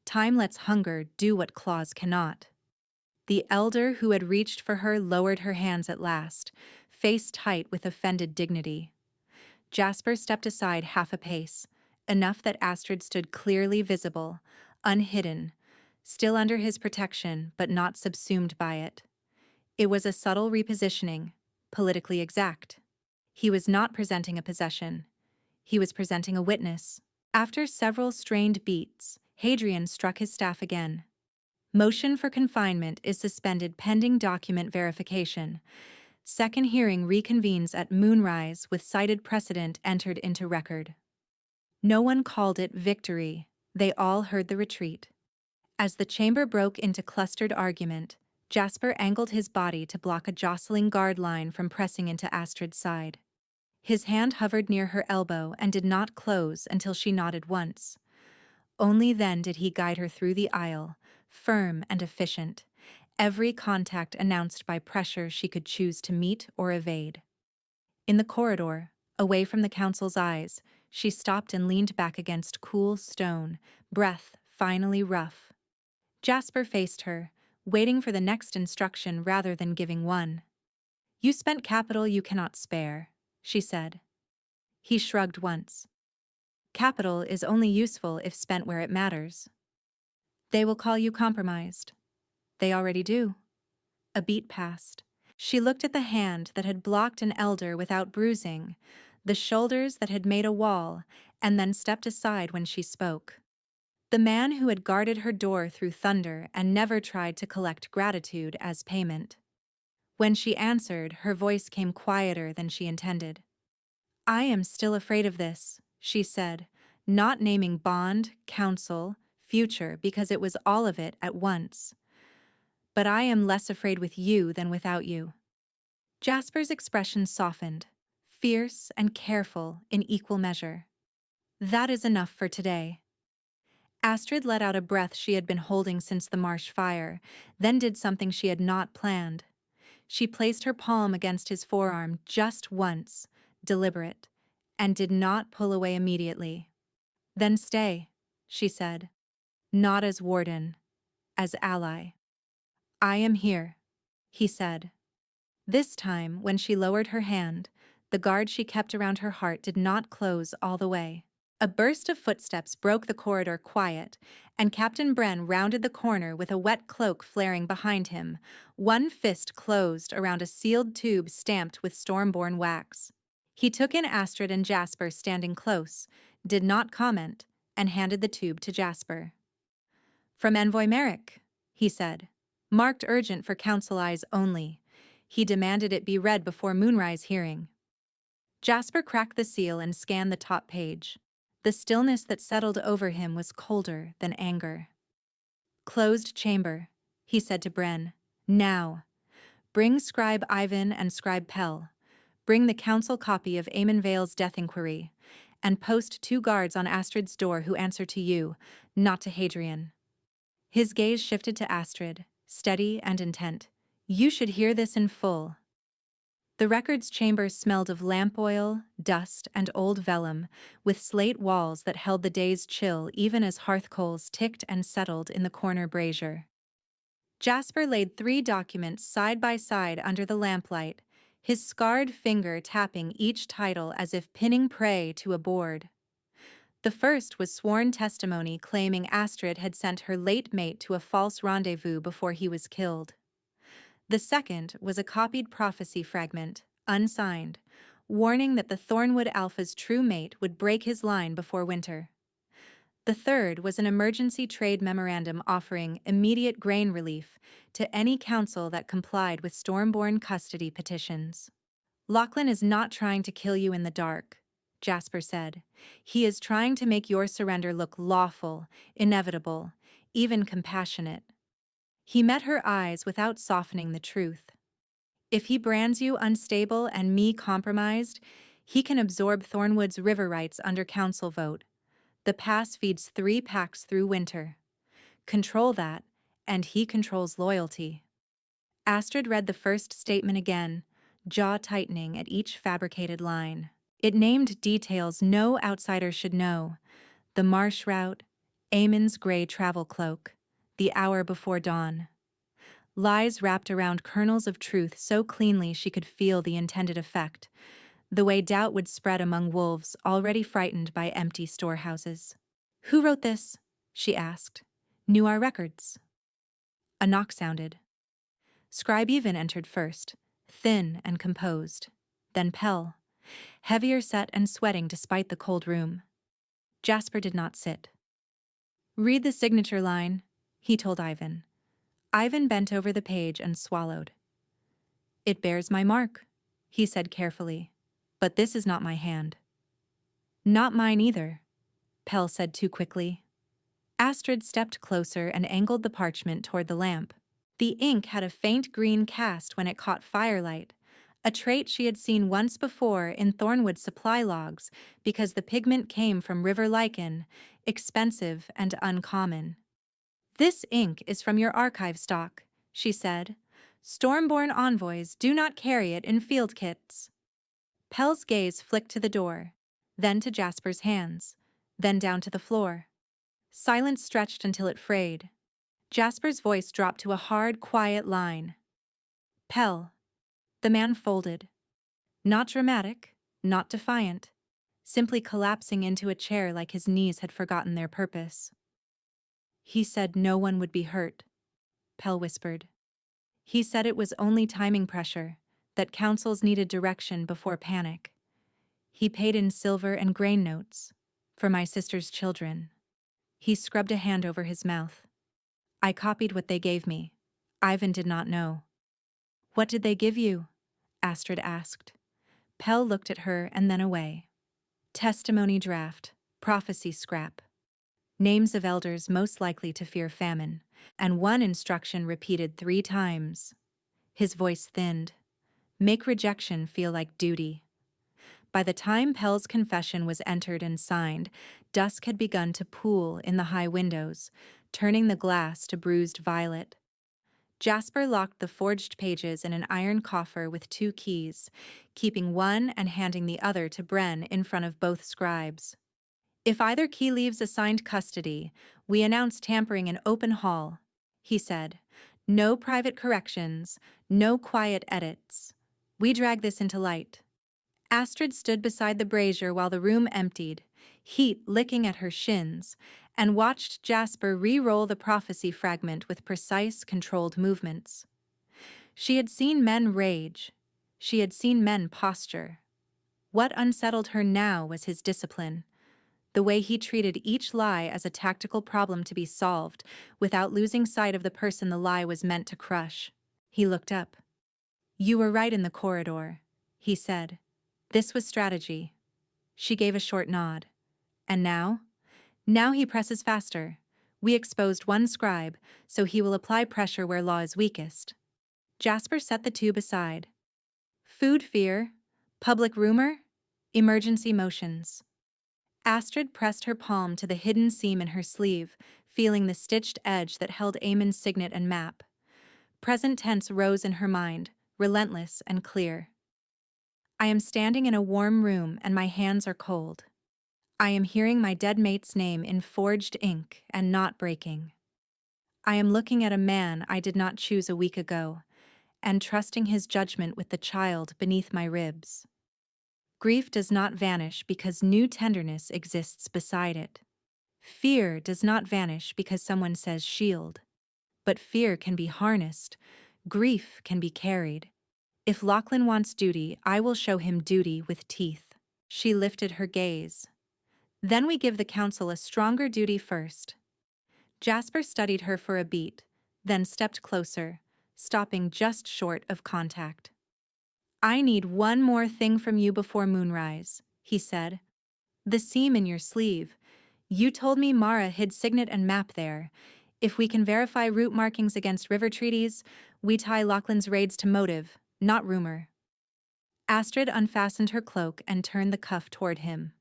S1: Time lets hunger do what claws cannot." The elder who had reached for her lowered her hands at last, face tight with offended dignity. Jasper stepped aside half a pace, enough that Astrid stood clearly visible, unhidden, still under his protection but not subsumed by it. It was a subtle repositioning, politically exact. He was not presenting a possession. He was presenting a witness. After several strained beats, Hadrian struck his staff again. "Motion for confinement is suspended pending document verification. Second hearing reconvenes at moonrise with cited precedent entered into record." No one called it victory. They all heard the retreat. As the chamber broke into clustered argument, Jasper angled his body to block a jostling guard line from pressing into Astrid's side. His hand hovered near her elbow and did not close until she nodded once. Only then did he guide her through the aisle, firm and efficient, every contact announced by pressure she could choose to meet or evade. In the corridor, away from the council's eyes, she stopped and leaned back against cool stone, breath finally rough. Jasper faced her, waiting for the next instruction rather than giving one. "You spent capital you cannot spare," she said. He shrugged once. "Capital is only useful if spent where it matters." "They will call you compromised." "They already do." A beat passed. She looked at the hand that had blocked an elder without bruising, the shoulders that had made a wall, and then stepped aside when she spoke. The man who had guarded her door through thunder and never tried to collect gratitude as payment. When she answered, her voice came quieter than she intended. "I am still afraid of this," she said, not naming bond, counsel, future because it was all of it at once. "But I am less afraid with you than without you." Jasper's expression softened, fierce and careful in equal measure. "That is enough for today." Astrid let out a breath she had been holding since the marsh fire, then did something she had not planned. She placed her palm against his forearm just once, deliberate, and did not pull away immediately. "Then stay," she said. "Not as warden, as ally." "I am here," he said. This time, when she lowered her hand, the guard she kept around her heart did not close all the way. A burst of footsteps broke the corridor quiet, and Captain Bren rounded the corner with a wet cloak flaring behind him, one fist closed around a sealed tube stamped with Stormborn wax. He took in Astrid and Jasper standing close, did not comment, and handed the tube to Jasper. "From Envoy Merrick," he said. "Marked urgent for council eyes only." He demanded it be read before moonrise hearing. Jasper cracked the seal and scanned the top page. The stillness that settled over him was colder than anger. "Closed chamber," he said to Bren. "Now. Bring Scribe Ivan and Scribe Pell. Bring the council copy of Eamon Vale's death inquiry. And post 2 guards on Astrid's door who answer to you, not to Hadrian." His gaze shifted to Astrid, steady and intent. "You should hear this in full." The records chamber smelled of lamp oil, dust, and old vellum, with slate walls that held the day's chill even as hearth coals ticked and settled in the corner brazier. Jasper laid 3 documents side by side under the lamplight, his scarred finger tapping each title as if pinning prey to a board. The first was sworn testimony claiming Astrid had sent her late mate to a false rendezvous before he was killed. The second was a copied prophecy fragment, unsigned, warning that the Thornwood Alpha's true mate would break his line before winter. The third was an emergency trade memorandum offering immediate grain relief to any council that complied with Stormborn custody petitions. Lachlan is not trying to kill you in the dark, Jasper said. He is trying to make your surrender look lawful, inevitable, even compassionate. He met her eyes without softening the truth. If he brands you unstable and me compromised, he can absorb Thornwood's river rights under council vote. The pass feeds 3 packs through winter. Control that, and he controls loyalty. Astrid read the first statement again, jaw tightening at each fabricated line. It named details no outsider should know: the marsh route, Eamon's gray travel cloak, the hour before dawn. Lies wrapped around kernels of truth so cleanly she could feel the intended effect, the way doubt would spread among wolves already frightened by empty storehouses. "Who wrote this?" she asked. "Knew our records." A knock sounded. Scribe Even entered first, thin and composed. Then Pell, heavier set and sweating despite the cold room. Jasper did not sit. "Read the signature line," he told Ivan. Ivan bent over the page and swallowed. "It bears my mark," he said carefully, "but this is not my hand." "Not mine either," Pell said too quickly. Astrid stepped closer and angled the parchment toward the lamp. The ink had a faint green cast when it caught firelight, a trait she had seen once before in Thornwood supply logs because the pigment came from river lichen, expensive and uncommon. "This ink is from your archive stock," she said. "Stormborn envoys do not carry it in field kits." Pell's gaze flicked to the door, then to Jasper's hands, then down to the floor. Silence stretched until it frayed. Jasper's voice dropped to a hard, quiet line. "Pell." The man folded. Not dramatic, not defiant, simply collapsing into a chair like his knees had forgotten their purpose. "He said no one would be hurt," Pell whispered. "He said it was only timing pressure, that councils needed direction before panic. He paid in silver and grain notes, for my sister's children." He scrubbed a hand over his mouth. "I copied what they gave me. Ivan did not know." "What did they give you?" Astrid asked. Pell looked at her and then away. "Testimony draft, prophecy scrap. Names of elders most likely to fear famine, and one instruction repeated 3 times. His voice thinned. Make rejection feel like duty. By the time Pell's confession was entered and signed, dusk had begun to pool in the high windows, turning the glass to bruised violet. Jasper locked the forged pages in an iron coffer with 2 keys, keeping one and handing the other to Bren in front of both scribes. "If either key leaves assigned custody, we announce tampering in open hall," he said. "No private corrections, no quiet edits. We drag this into light." Astrid stood beside the brazier while the room emptied, heat licking at her shins, and watched Jasper re-roll the prophecy fragment with precise, controlled movements. She had seen men rage. She had seen men posture. What unsettled her now was his discipline, the way he treated each lie as a tactical problem to be solved, without losing sight of the person the lie was meant to crush. He looked up. "You were right in the corridor," he said. "This was strategy." She gave a short nod. "And now?" "Now he presses faster. We exposed one scribe, so he will apply pressure where law is weakest." Jasper set the tube aside. "Food fear, public rumor, emergency motions." Astrid pressed her palm to the hidden seam in her sleeve, feeling the stitched edge that held Eamon's signet and map. Present tense rose in her mind, relentless and clear. I am standing in a warm room and my hands are cold. I am hearing my dead mate's name in forged ink and not breaking. I am looking at a man I did not choose a week ago, and trusting his judgment with the child beneath my ribs. Grief does not vanish because new tenderness exists beside it. Fear does not vanish because someone says shield. But fear can be harnessed, grief can be carried. If Lachlan wants duty, I will show him duty with teeth. She lifted her gaze. Then we give the council a stronger duty first. Jasper studied her for a beat, then stepped closer, stopping just short of contact. I need one more thing from you before moonrise, he said. The seam in your sleeve. You told me Mara hid signet and map there. If we can verify route markings against river treaties, we tie Lachlan's raids to motive, not rumor. Astrid unfastened her cloak and turned the cuff toward him.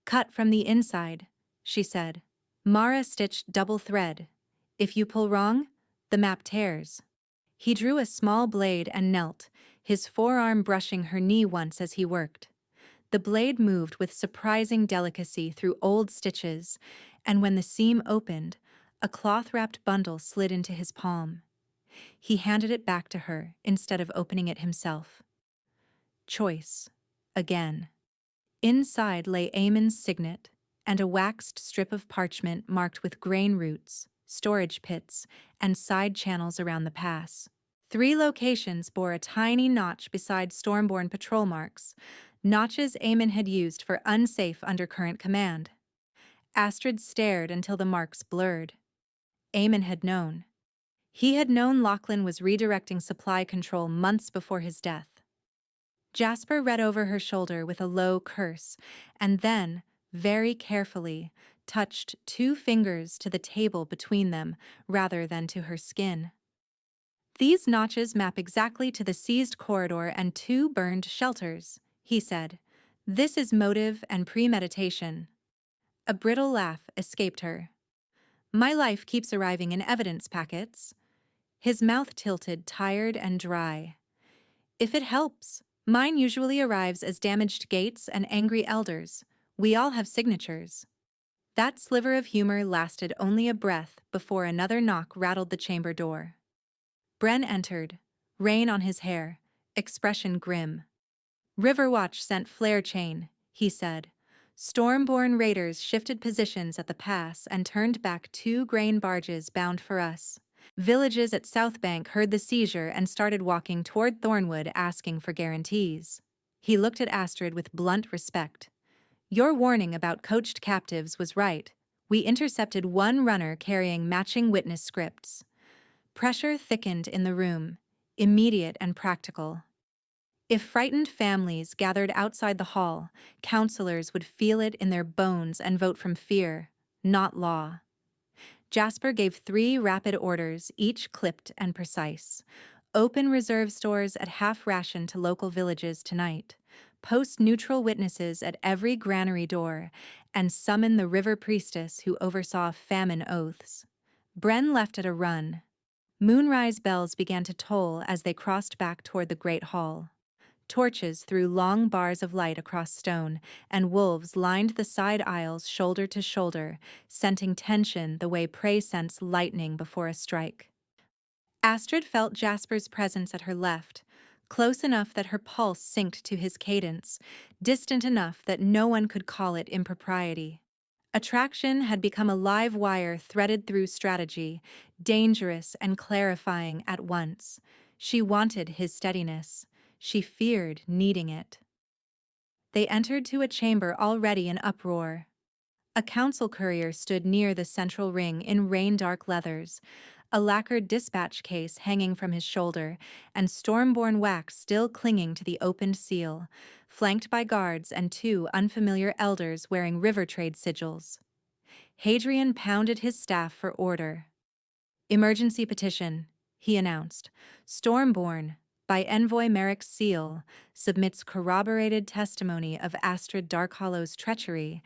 S1: Cut from the inside, she said. Mara stitched double thread. If you pull wrong, the map tears. He drew a small blade and knelt, his forearm brushing her knee once as he worked. The blade moved with surprising delicacy through old stitches, and when the seam opened, a cloth-wrapped bundle slid into his palm. He handed it back to her instead of opening it himself. Choice. Again. Inside lay Eamon's signet, and a waxed strip of parchment marked with grain roots, storage pits, and side channels around the pass. 3 locations bore a tiny notch beside Stormborn patrol marks, notches Eamon had used for unsafe undercurrent command. Astrid stared until the marks blurred. Eamon had known. He had known Lachlan was redirecting supply control months before his death. Jasper read over her shoulder with a low curse, and then, very carefully, touched 2 fingers to the table between them rather than to her skin. These notches map exactly to the seized corridor and 2 burned shelters, he said. This is motive and premeditation. A brittle laugh escaped her. My life keeps arriving in evidence packets. His mouth tilted, tired and dry. If it helps, mine usually arrives as damaged gates and angry elders. We all have signatures. That sliver of humor lasted only a breath before another knock rattled the chamber door. Bren entered, rain on his hair, expression grim. Riverwatch sent flare chain, he said. Stormborn raiders shifted positions at the pass and turned back 2 grain barges bound for us. Villages at Southbank heard the seizure and started walking toward Thornwood asking for guarantees. He looked at Astrid with blunt respect. Your warning about coached captives was right. We intercepted 1 runner carrying matching witness scripts. Pressure thickened in the room, immediate and practical. If frightened families gathered outside the hall, counselors would feel it in their bones and vote from fear, not law. Jasper gave 3 rapid orders, each clipped and precise. Open reserve stores at half ration to local villages tonight. Post neutral witnesses at every granary door, and summon the river priestess who oversaw famine oaths. Bren left at a run. Moonrise bells began to toll as they crossed back toward the great hall. Torches threw long bars of light across stone, and wolves lined the side aisles shoulder to shoulder, scenting tension the way prey scents lightning before a strike. Astrid felt Jasper's presence at her left, close enough that her pulse synced to his cadence, distant enough that no one could call it impropriety. Attraction had become a live wire threaded through strategy, dangerous and clarifying at once. She wanted his steadiness. She feared needing it. They entered to a chamber already in uproar. A council courier stood near the central ring in rain-dark leathers, a lacquered dispatch case hanging from his shoulder, and Stormborn wax still clinging to the opened seal, flanked by guards and 2 unfamiliar elders wearing river trade sigils. Hadrian pounded his staff for order. Emergency petition, he announced. Stormborn, by Envoy Merrick's seal, submits corroborated testimony of Astrid Darkhollow's treachery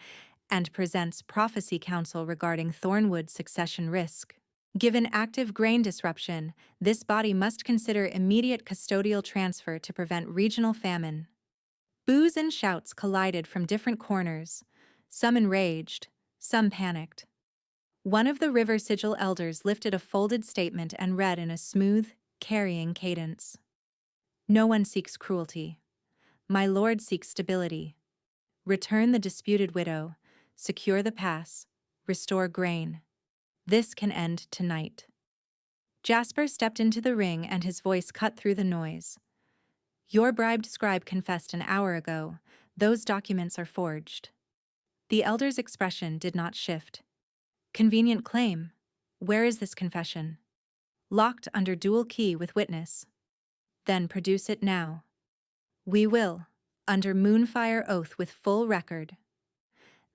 S1: and presents prophecy counsel regarding Thornwood succession risk. Given active grain disruption, this body must consider immediate custodial transfer to prevent regional famine. Boos and shouts collided from different corners, some enraged, some panicked. One of the River Sigil elders lifted a folded statement and read in a smooth, carrying cadence. No one seeks cruelty. My lord seeks stability. Return the disputed widow, secure the pass, restore grain. This can end tonight. Jasper stepped into the ring and his voice cut through the noise. Your bribed scribe confessed an hour ago. Those documents are forged. The elder's expression did not shift. Convenient claim. Where is this confession? Locked under dual key with witness. Then produce it now. We will, under Moonfire oath with full record.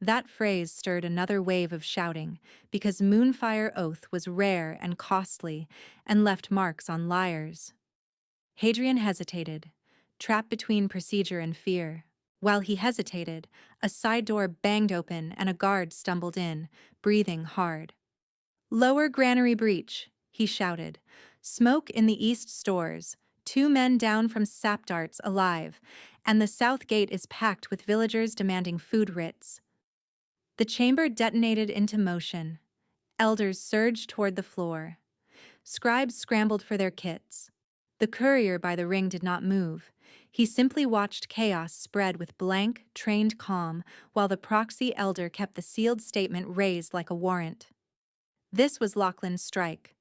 S1: That phrase stirred another wave of shouting, because Moonfire oath was rare and costly and left marks on liars. Hadrian hesitated, trapped between procedure and fear. While he hesitated, a side door banged open and a guard stumbled in, breathing hard. Lower granary breach, he shouted. Smoke in the east stores, 2 men down from sap darts alive, and the south gate is packed with villagers demanding food writs. The chamber detonated into motion. Elders surged toward the floor. Scribes scrambled for their kits. The courier by the ring did not move. He simply watched chaos spread with blank, trained calm, while the proxy elder kept the sealed statement raised like a warrant. This was Lachlan's strike.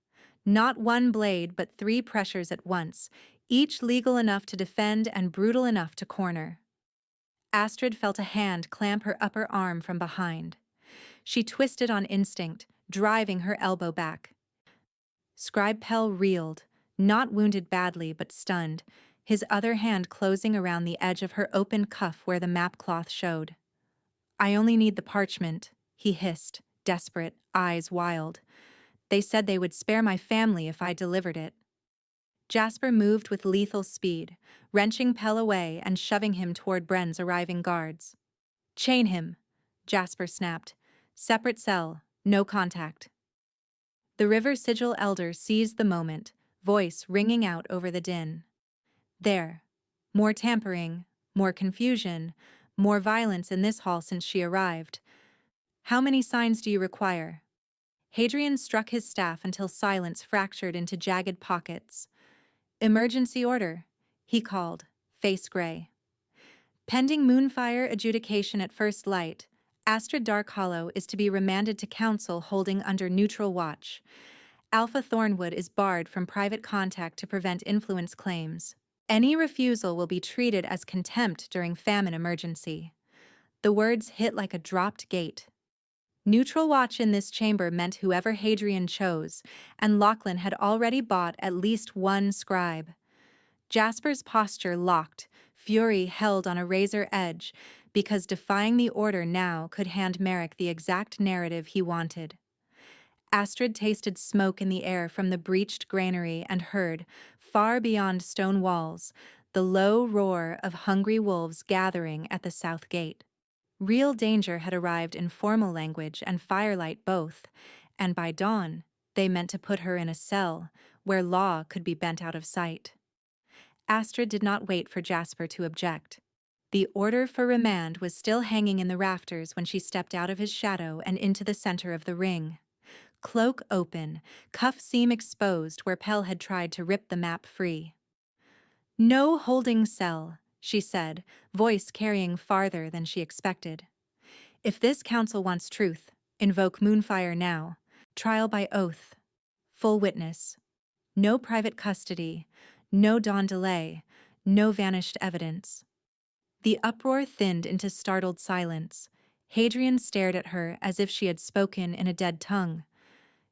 S1: Not one blade, but 3 pressures at once, each legal enough to defend and brutal enough to corner. Astrid felt a hand clamp her upper arm from behind. She twisted on instinct, driving her elbow back. Scribe Pell reeled, not wounded badly but stunned, his other hand closing around the edge of her open cuff where the map cloth showed. I only need the parchment, he hissed, desperate, eyes wild. They said they would spare my family if I delivered it. Jasper moved with lethal speed, wrenching Pell away and shoving him toward Bren's arriving guards. Chain him, Jasper snapped. Separate cell, no contact. The River Sigil elder seized the moment, voice ringing out over the din. There. More tampering, more confusion, more violence in this hall since she arrived. How many signs do you require? Hadrian struck his staff until silence fractured into jagged pockets. Emergency order, he called, face gray. Pending Moonfire adjudication at first light, Astrid Darkhollow is to be remanded to council holding under neutral watch. Alpha Thornwood is barred from private contact to prevent influence claims. Any refusal will be treated as contempt during famine emergency. The words hit like a dropped gate. Neutral watch in this chamber meant whoever Hadrian chose, and Lachlan had already bought at least 1 scribe. Jasper's posture locked, fury held on a razor edge, because defying the order now could hand Merrick the exact narrative he wanted. Astrid tasted smoke in the air from the breached granary and heard, far beyond stone walls, the low roar of hungry wolves gathering at the south gate. Real danger had arrived in formal language and firelight both, and by dawn, they meant to put her in a cell, where law could be bent out of sight. Astrid did not wait for Jasper to object. The order for remand was still hanging in the rafters when she stepped out of his shadow and into the center of the ring. Cloak open, cuff seam exposed where Pell had tried to rip the map free. No holding cell, she said, voice carrying farther than she expected. If this council wants truth, invoke Moonfire now. Trial by oath. Full witness. No private custody. No dawn delay. No vanished evidence. The uproar thinned into startled silence. Hadrian stared at her as if she had spoken in a dead tongue.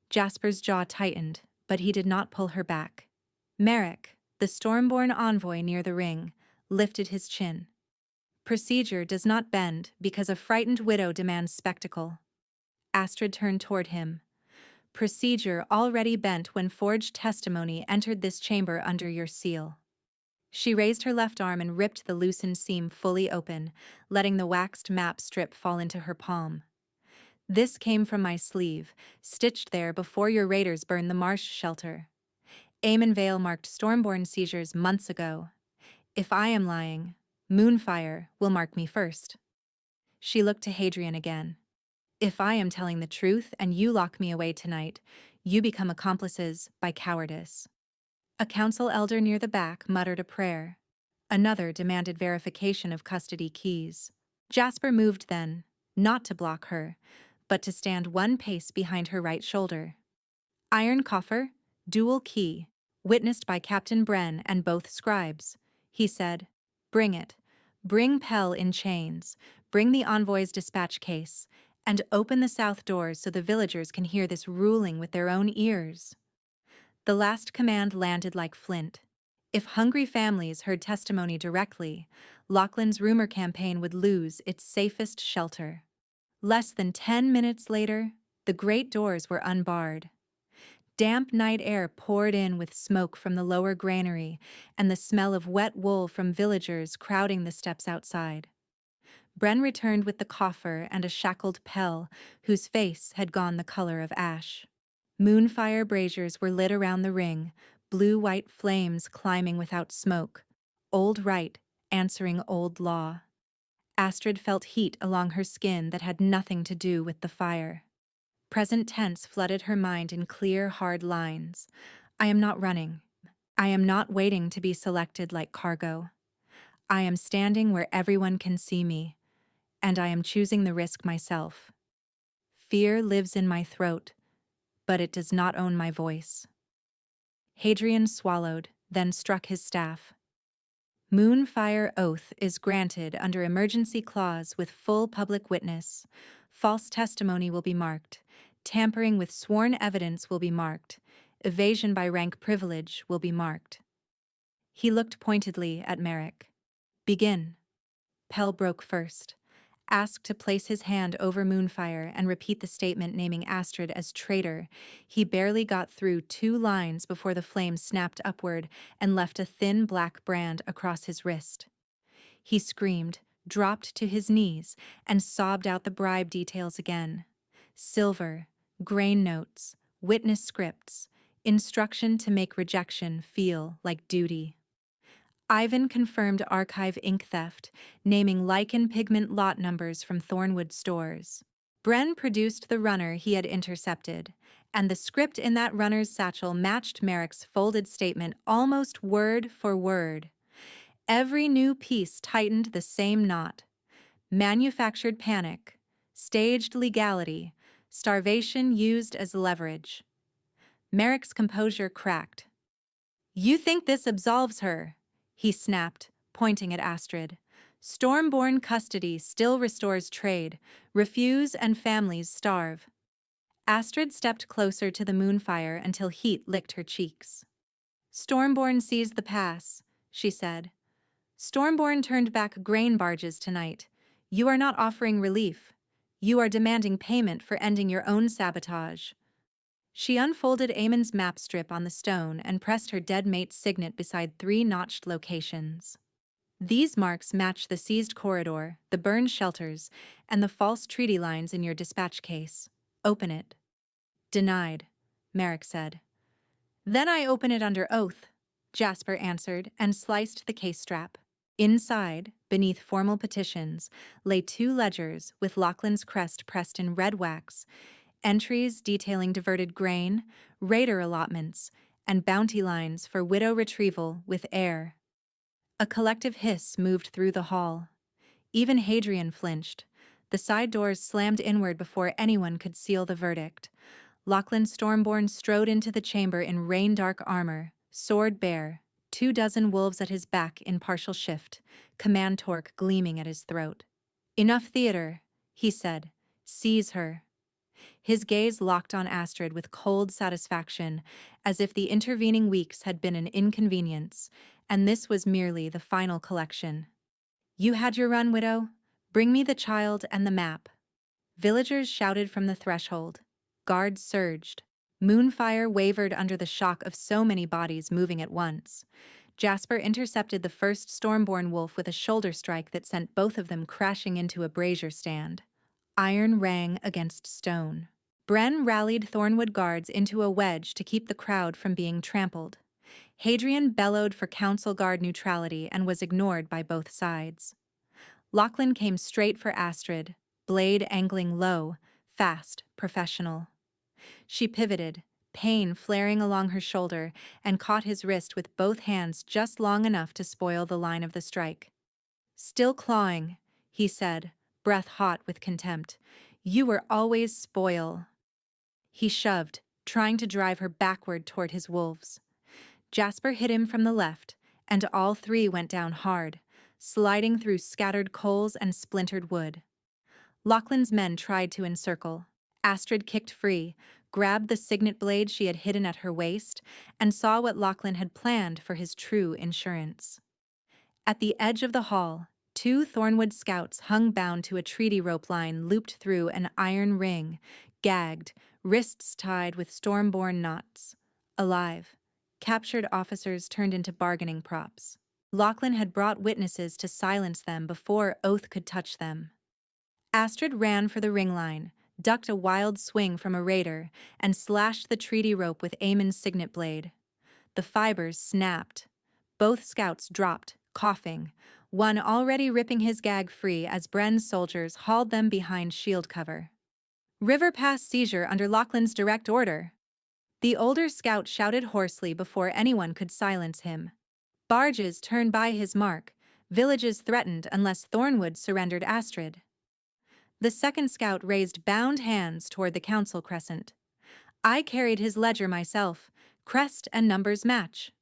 S1: Jasper's jaw tightened, but he did not pull her back. Merrick, the Stormborn envoy near the ring, lifted his chin. Procedure does not bend because a frightened widow demands spectacle. Astrid turned toward him. Procedure already bent when forged testimony entered this chamber under your seal. She raised her left arm and ripped the loosened seam fully open, letting the waxed map strip fall into her palm. This came from my sleeve, stitched there before your raiders burned the marsh shelter. Eamon Vale marked Stormborn seizures months ago. If I am lying, Moonfire will mark me first. She looked to Hadrian again. If I am telling the truth and you lock me away tonight, you become accomplices by cowardice. A council elder near the back muttered a prayer. Another demanded verification of custody keys. Jasper moved then, not to block her, but to stand one pace behind her right shoulder. Iron coffer, dual key, witnessed by Captain Bren and both scribes. He said, "Bring it. Bring Pell in chains. Bring the envoy's dispatch case. And open the south doors so the villagers can hear this ruling with their own ears." The last command landed like flint. If hungry families heard testimony directly, Lachlan's rumor campaign would lose its safest shelter. Less than 10 minutes later, the great doors were unbarred. Damp night air poured in with smoke from the lower granary and the smell of wet wool from villagers crowding the steps outside. Bren returned with the coffer and a shackled Pell, whose face had gone the color of ash. Moonfire braziers were lit around the ring, blue-white flames climbing without smoke. Old right answering old law. Astrid felt heat along her skin that had nothing to do with the fire. Present tense flooded her mind in clear, hard lines. I am not running. I am not waiting to be selected like cargo. I am standing where everyone can see me, and I am choosing the risk myself. Fear lives in my throat, but it does not own my voice. Hadrian swallowed, then struck his staff. Moonfire oath is granted under emergency clause with full public witness. False testimony will be marked. Tampering with sworn evidence will be marked. Evasion by rank privilege will be marked. He looked pointedly at Merrick. Begin. Pell broke first. Asked to place his hand over Moonfire and repeat the statement naming Astrid as traitor, he barely got through 2 lines before the flame snapped upward and left a thin black brand across his wrist. He screamed, dropped to his knees, and sobbed out the bribe details again. Silver, grain notes, witness scripts, instruction to make rejection feel like duty. Ivan confirmed archive ink theft, naming lichen pigment lot numbers from Thornwood stores. Bren produced the runner he had intercepted, and the script in that runner's satchel matched Merrick's folded statement almost word for word. Every new piece tightened the same knot. Manufactured panic, staged legality, starvation used as leverage. Merrick's composure cracked. "You think this absolves her?" he snapped, pointing at Astrid. "Stormborn custody still restores trade. Refuse and families starve." Astrid stepped closer to the Moonfire until heat licked her cheeks. "Stormborn seized the pass," she said. "Stormborn turned back grain barges tonight. You are not offering relief. You are demanding payment for ending your own sabotage." She unfolded Eamon's map strip on the stone and pressed her dead mate's signet beside 3 notched locations. "These marks match the seized corridor, the burned shelters, and the false treaty lines in your dispatch case. Open it." "Denied," Merrick said. "Then I open it under oath," Jasper answered and sliced the case strap. Inside, beneath formal petitions, lay 2 ledgers with Lachlan's crest pressed in red wax, entries detailing diverted grain, raider allotments, and bounty lines for widow retrieval with heir. A collective hiss moved through the hall. Even Hadrian flinched. The side doors slammed inward before anyone could seal the verdict. Lachlan Stormborn strode into the chamber in rain-dark armor, sword bare, 24 wolves at his back in partial shift, command torque gleaming at his throat. "Enough theater," he said. "Seize her." His gaze locked on Astrid with cold satisfaction, as if the intervening weeks had been an inconvenience, and this was merely the final collection. "You had your run, widow. Bring me the child and the map." Villagers shouted from the threshold. Guards surged. Moonfire wavered under the shock of so many bodies moving at once. Jasper intercepted the first Stormborn wolf with a shoulder strike that sent both of them crashing into a brazier stand. Iron rang against stone. Bren rallied Thornwood guards into a wedge to keep the crowd from being trampled. Hadrian bellowed for council guard neutrality and was ignored by both sides. Lachlan came straight for Astrid, blade angling low, fast, professional. She pivoted, pain flaring along her shoulder, and caught his wrist with both hands just long enough to spoil the line of the strike. "Still clawing," he said, breath hot with contempt. "You were always spoil." He shoved, trying to drive her backward toward his wolves. Jasper hit him from the left, and all three went down hard, sliding through scattered coals and splintered wood. Lachlan's men tried to encircle. Astrid kicked free, grabbed the signet blade she had hidden at her waist, and saw what Lachlan had planned for his true insurance. At the edge of the hall, two Thornwood scouts hung bound to a treaty rope line looped through an iron ring, gagged, wrists tied with storm-born knots. Alive. Captured officers turned into bargaining props. Lachlan had brought witnesses to silence them before Oath could touch them. Astrid ran for the ring line, ducked a wild swing from a raider, and slashed the treaty rope with Aemon's signet blade. The fibers snapped. Both scouts dropped, coughing, one already ripping his gag free as Bren's soldiers hauled them behind shield cover. "River Pass seizure under Lachlan's direct order." The older scout shouted hoarsely before anyone could silence him. Barges turned by his mark, villages threatened unless Thornwood surrendered Astrid. The second scout raised bound hands toward the council crescent. "I carried his ledger myself. Crest and numbers match."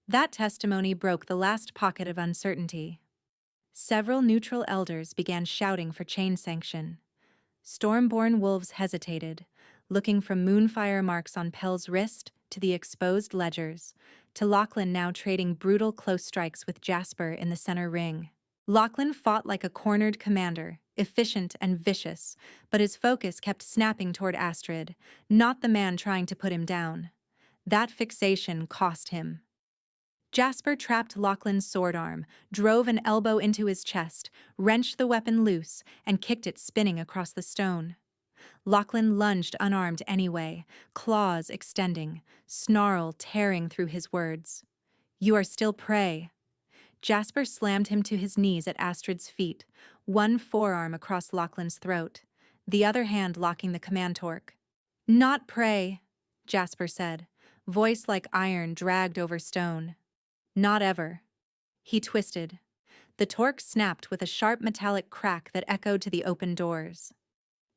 S1: That testimony broke the last pocket of uncertainty. Several neutral elders began shouting for chain sanction. Stormborn wolves hesitated, looking from moonfire marks on Pell's wrist to the exposed ledgers, to Lachlan now trading brutal close strikes with Jasper in the center ring. Lachlan fought like a cornered commander, efficient and vicious, but his focus kept snapping toward Astrid, not the man trying to put him down. That fixation cost him. Jasper trapped Lachlan's sword arm, drove an elbow into his chest, wrenched the weapon loose, and kicked it spinning across the stone. Lachlan lunged unarmed anyway, claws extending, snarl tearing through his words. "You are still prey." Jasper slammed him to his knees at Astrid's feet, one forearm across Lachlan's throat, the other hand locking the command torque. "Not prey," Jasper said, voice like iron dragged over stone. "Not ever." He twisted. The torque snapped with a sharp metallic crack that echoed to the open doors.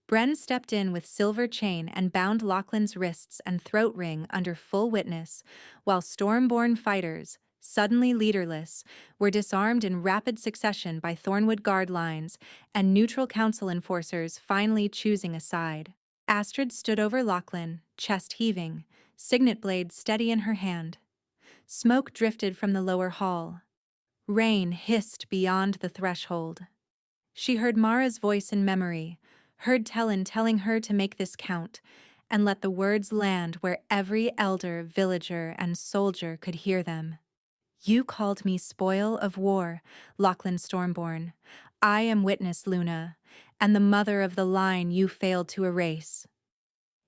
S1: Bren stepped in with silver chain and bound Lachlan's wrists and throat ring under full witness, while Stormborn fighters, suddenly leaderless, were disarmed in rapid succession by Thornwood guard lines and neutral council enforcers finally choosing a side. Astrid stood over Lachlan, chest heaving, signet blade steady in her hand. Smoke drifted from the lower hall. Rain hissed beyond the threshold. She heard Mara's voice in memory, heard Tellin telling her to make this count, and let the words land where every elder, villager, and soldier could hear them. "You called me spoil of war, Lachlan Stormborn. I am witness, Luna, and the mother of the line you failed to erase."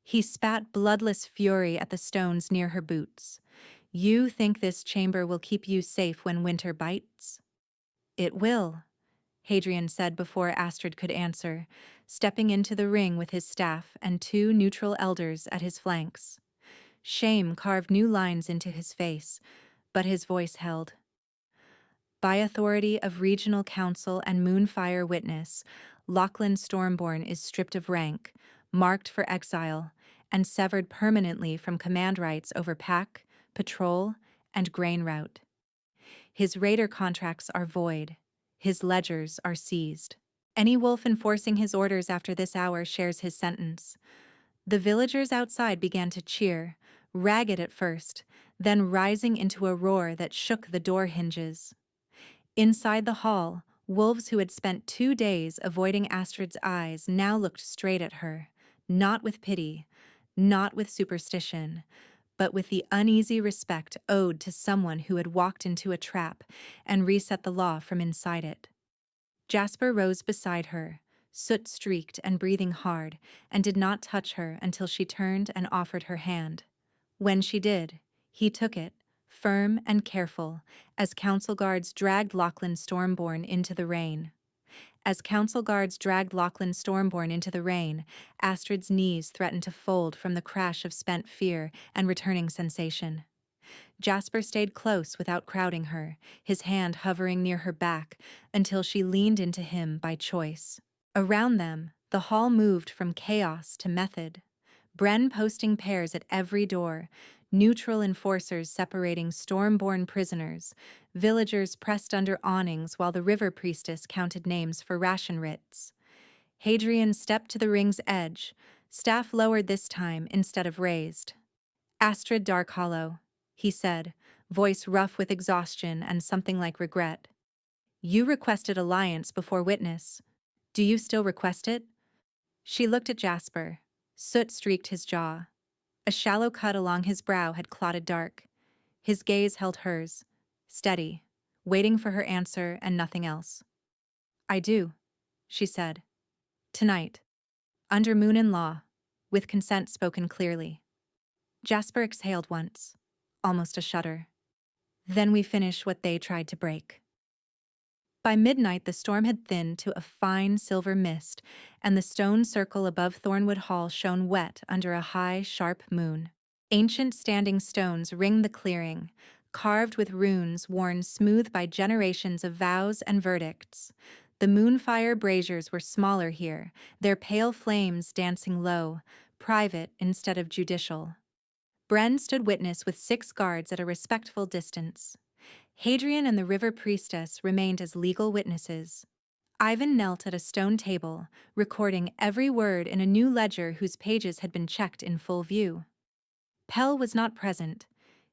S1: He spat bloodless fury at the stones near her boots. "You think this chamber will keep you safe when winter bites?" "It will," Hadrian said before Astrid could answer, stepping into the ring with his staff and two neutral elders at his flanks. Shame carved new lines into his face, but his voice held. "By authority of regional council and Moonfire witness, Lachlan Stormborn is stripped of rank, marked for exile, and severed permanently from command rights over pack, patrol, and grain route. His raider contracts are void. His ledgers are seized. Any wolf enforcing his orders after this hour shares his sentence." The villagers outside began to cheer, ragged at first, then rising into a roar that shook the door hinges. Inside the hall, wolves who had spent 2 days avoiding Astrid's eyes now looked straight at her, not with pity, not with superstition, but with the uneasy respect owed to someone who had walked into a trap and reset the law from inside it. Jasper rose beside her, soot-streaked and breathing hard, and did not touch her until she turned and offered her hand. When she did, he took it, firm and careful, as council guards dragged Lachlan Stormborn into the rain. As council guards dragged Lachlan Stormborn into the rain, Astrid's knees threatened to fold from the crash of spent fear and returning sensation. Jasper stayed close without crowding her, his hand hovering near her back until she leaned into him by choice. Around them, the hall moved from chaos to method. Bren posting pairs at every door, neutral enforcers separating storm-born prisoners, villagers pressed under awnings while the river priestess counted names for ration writs. Hadrian stepped to the ring's edge, staff lowered this time instead of raised. Astrid Darkhollow, he said, voice rough with exhaustion and something like regret. You requested alliance before witness. Do you still request it? She looked at Jasper. Soot streaked his jaw. A shallow cut along his brow had clotted dark. His gaze held hers, steady, waiting for her answer and nothing else. I do, she said. Tonight. Under moon and law, with consent spoken clearly. Jasper exhaled once, almost a shudder. Then we finish what they tried to break. By midnight, the storm had thinned to a fine silver mist, and the stone circle above Thornwood Hall shone wet under a high, sharp moon. Ancient standing stones ringed the clearing, carved with runes worn smooth by generations of vows and verdicts. The moonfire braziers were smaller here, their pale flames dancing low, private instead of judicial. Bren stood witness with 6 guards at a respectful distance. Hadrian and the river priestess remained as legal witnesses. Ivan knelt at a stone table, recording every word in a new ledger whose pages had been checked in full view. Pell was not present.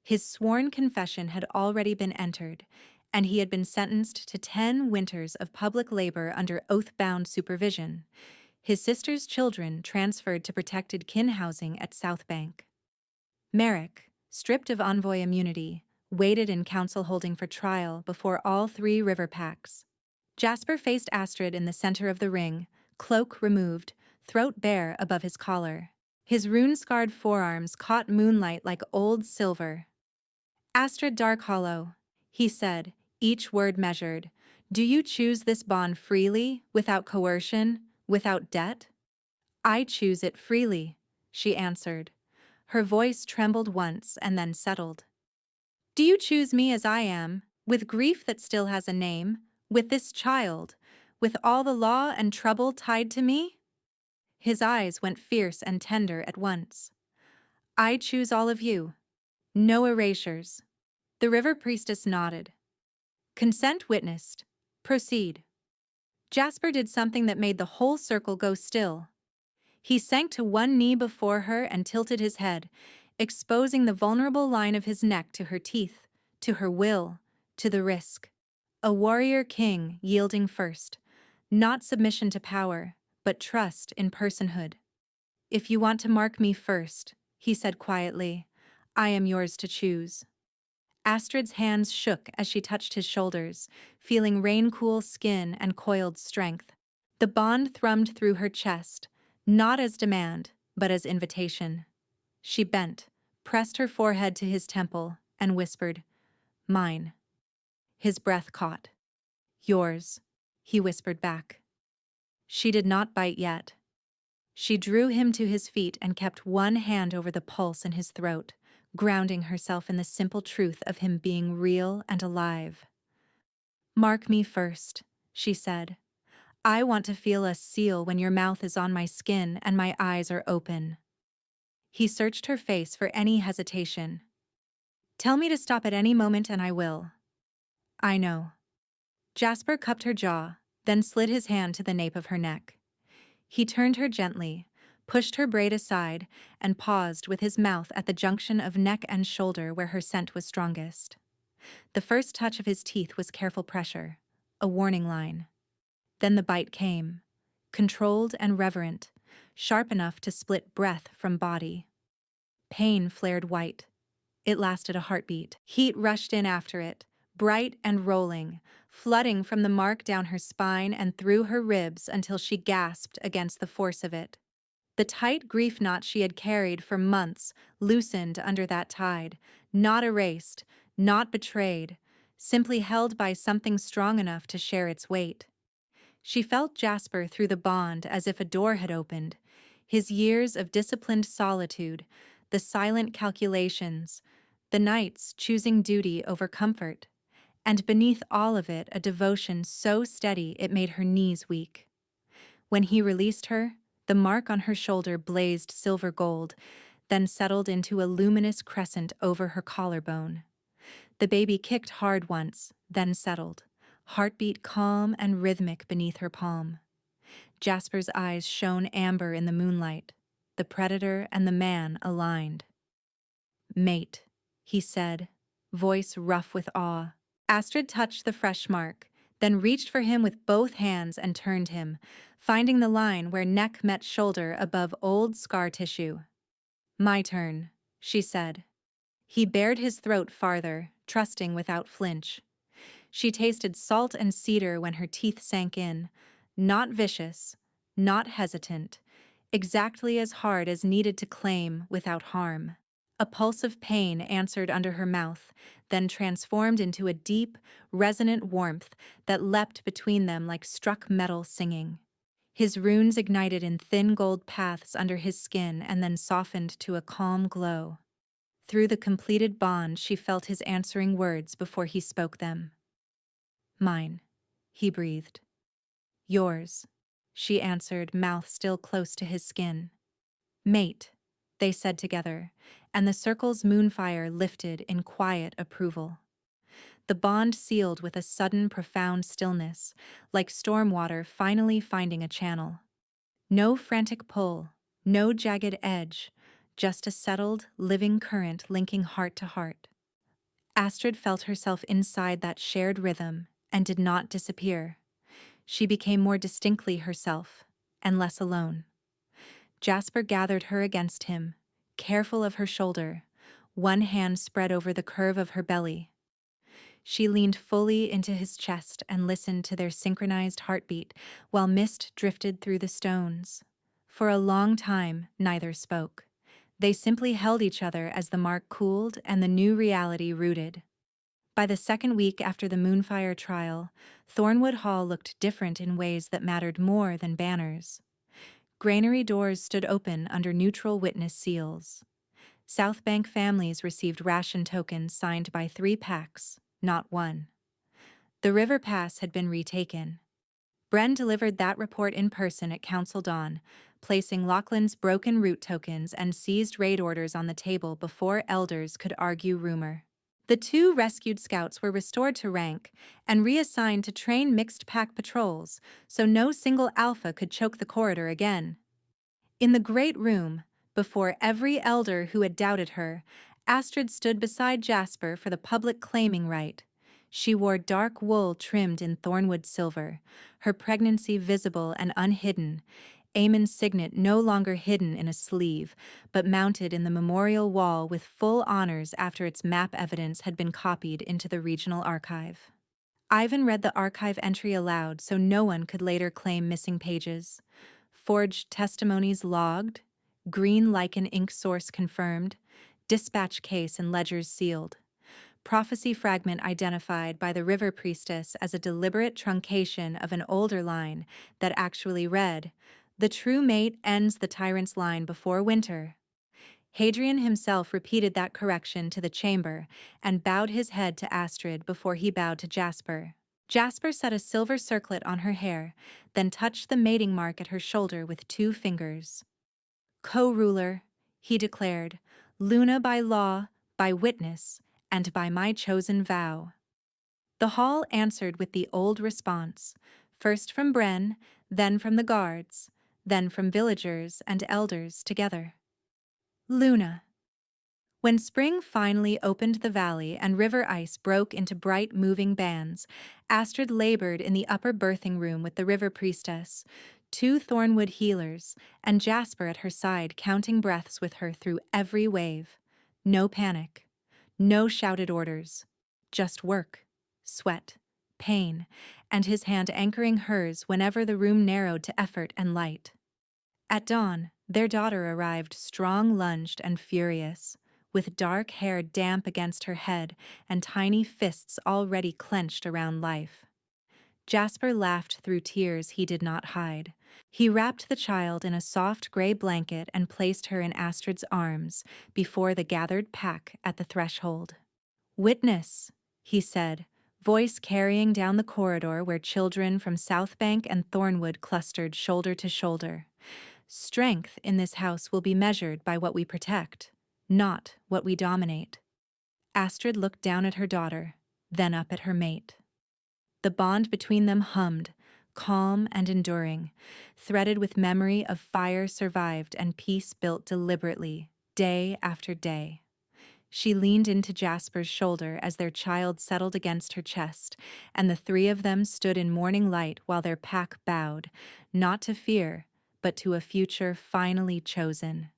S1: His sworn confession had already been entered, and he had been sentenced to 10 winters of public labor under oath-bound supervision. His sister's children transferred to protected kin housing at South Bank. Merrick, stripped of envoy immunity, waited in council holding for trial before all 3 river packs. Jasper faced Astrid in the center of the ring, cloak removed, throat bare above his collar. His rune-scarred forearms caught moonlight like old silver. Astrid Darkhollow, he said, each word measured. Do you choose this bond freely, without coercion, without debt? I choose it freely, she answered. Her voice trembled once and then settled. Do you choose me as I am, with grief that still has a name, with this child, with all the law and trouble tied to me? His eyes went fierce and tender at once. I choose all of you. No erasures. The river priestess nodded. Consent witnessed. Proceed. Jasper did something that made the whole circle go still. He sank to one knee before her and tilted his head, exposing the vulnerable line of his neck to her teeth, to her will, to the risk. A warrior king yielding first, not submission to power, but trust in personhood. If you want to mark me first, he said quietly, I am yours to choose. Astrid's hands shook as she touched his shoulders, feeling rain-cool skin and coiled strength. The bond thrummed through her chest, not as demand, but as invitation. She bent, pressed her forehead to his temple, and whispered, Mine. His breath caught. Yours, he whispered back. She did not bite yet. She drew him to his feet and kept one hand over the pulse in his throat, grounding herself in the simple truth of him being real and alive. Mark me first, she said. I want to feel us seal when your mouth is on my skin and my eyes are open. He searched her face for any hesitation. Tell me to stop at any moment and I will. I know. Jasper cupped her jaw, then slid his hand to the nape of her neck. He turned her gently, pushed her braid aside, and paused with his mouth at the junction of neck and shoulder where her scent was strongest. The first touch of his teeth was careful pressure, a warning line. Then the bite came, controlled and reverent, sharp enough to split breath from body. Pain flared white. It lasted a heartbeat. Heat rushed in after it, bright and rolling, flooding from the mark down her spine and through her ribs until she gasped against the force of it. The tight grief knot she had carried for months loosened under that tide, not erased, not betrayed, simply held by something strong enough to share its weight. She felt Jasper through the bond as if a door had opened, his years of disciplined solitude, the silent calculations, the nights choosing duty over comfort, and beneath all of it a devotion so steady it made her knees weak. When he released her, the mark on her shoulder blazed silver gold, then settled into a luminous crescent over her collarbone. The baby kicked hard once, then settled, heartbeat calm and rhythmic beneath her palm. Jasper's eyes shone amber in the moonlight, the predator and the man aligned. "Mate," he said, voice rough with awe. Astrid touched the fresh mark, then reached for him with both hands and turned him, finding the line where neck met shoulder above old scar tissue. "My turn," she said. He bared his throat farther, trusting without flinch. She tasted salt and cedar when her teeth sank in, not vicious, not hesitant, exactly as hard as needed to claim without harm. A pulse of pain answered under her mouth, then transformed into a deep, resonant warmth that leapt between them like struck metal singing. His runes ignited in thin gold paths under his skin and then softened to a calm glow. Through the completed bond, she felt his answering words before he spoke them. "Mine," he breathed. "Yours," she answered, mouth still close to his skin. "Mate," they said together, and the circle's moonfire lifted in quiet approval. The bond sealed with a sudden profound stillness, like storm water finally finding a channel. No frantic pull, no jagged edge, just a settled, living current linking heart to heart. Astrid felt herself inside that shared rhythm and did not disappear. She became more distinctly herself, and less alone. Jasper gathered her against him, careful of her shoulder, one hand spread over the curve of her belly. She leaned fully into his chest and listened to their synchronized heartbeat while mist drifted through the stones. For a long time, neither spoke. They simply held each other as the mark cooled and the new reality rooted. By the second week after the Moonfire trial, Thornwood Hall looked different in ways that mattered more than banners. Granary doors stood open under neutral witness seals. South Bank families received ration tokens signed by 3 packs, not 1. The river pass had been retaken. Bren delivered that report in person at Council Dawn, placing Laughlin's broken route tokens and seized raid orders on the table before elders could argue rumor. The 2 rescued scouts were restored to rank and reassigned to train mixed pack patrols, so no single alpha could choke the corridor again. In the great room, before every elder who had doubted her, Astrid stood beside Jasper for the public claiming right. She wore dark wool trimmed in thornwood silver, her pregnancy visible and unhidden, Amon's signet no longer hidden in a sleeve, but mounted in the memorial wall with full honors after its map evidence had been copied into the regional archive. Ivan read the archive entry aloud so no one could later claim missing pages. Forged testimonies logged, green lichen ink source confirmed, dispatch case and ledgers sealed. Prophecy fragment identified by the river priestess as a deliberate truncation of an older line that actually read, "The true mate ends the tyrant's line before winter." Hadrian himself repeated that correction to the chamber and bowed his head to Astrid before he bowed to Jasper. Jasper set a silver circlet on her hair, then touched the mating mark at her shoulder with 2 fingers. "Co-ruler," he declared, "Luna by law, by witness, and by my chosen vow." The hall answered with the old response, first from Bren, then from the guards, then from villagers and elders together. Luna. When spring finally opened the valley and river ice broke into bright moving bands, Astrid labored in the upper birthing room with the river priestess, 2 Thornwood healers, and Jasper at her side counting breaths with her through every wave. No panic. No shouted orders. Just work, sweat, pain, and his hand anchoring hers whenever the room narrowed to effort and light. At dawn, their daughter arrived strong-lunged and furious, with dark hair damp against her head and tiny fists already clenched around life. Jasper laughed through tears he did not hide. He wrapped the child in a soft gray blanket and placed her in Astrid's arms before the gathered pack at the threshold. "Witness," he said, voice carrying down the corridor where children from Southbank and Thornwood clustered shoulder to shoulder. "Strength in this house will be measured by what we protect, not what we dominate." Astrid looked down at her daughter, then up at her mate. The bond between them hummed, calm and enduring, threaded with memory of fire survived and peace built deliberately, day after day. She leaned into Jasper's shoulder as their child settled against her chest, and the three of them stood in morning light while their pack bowed, not to fear, but to a future finally chosen.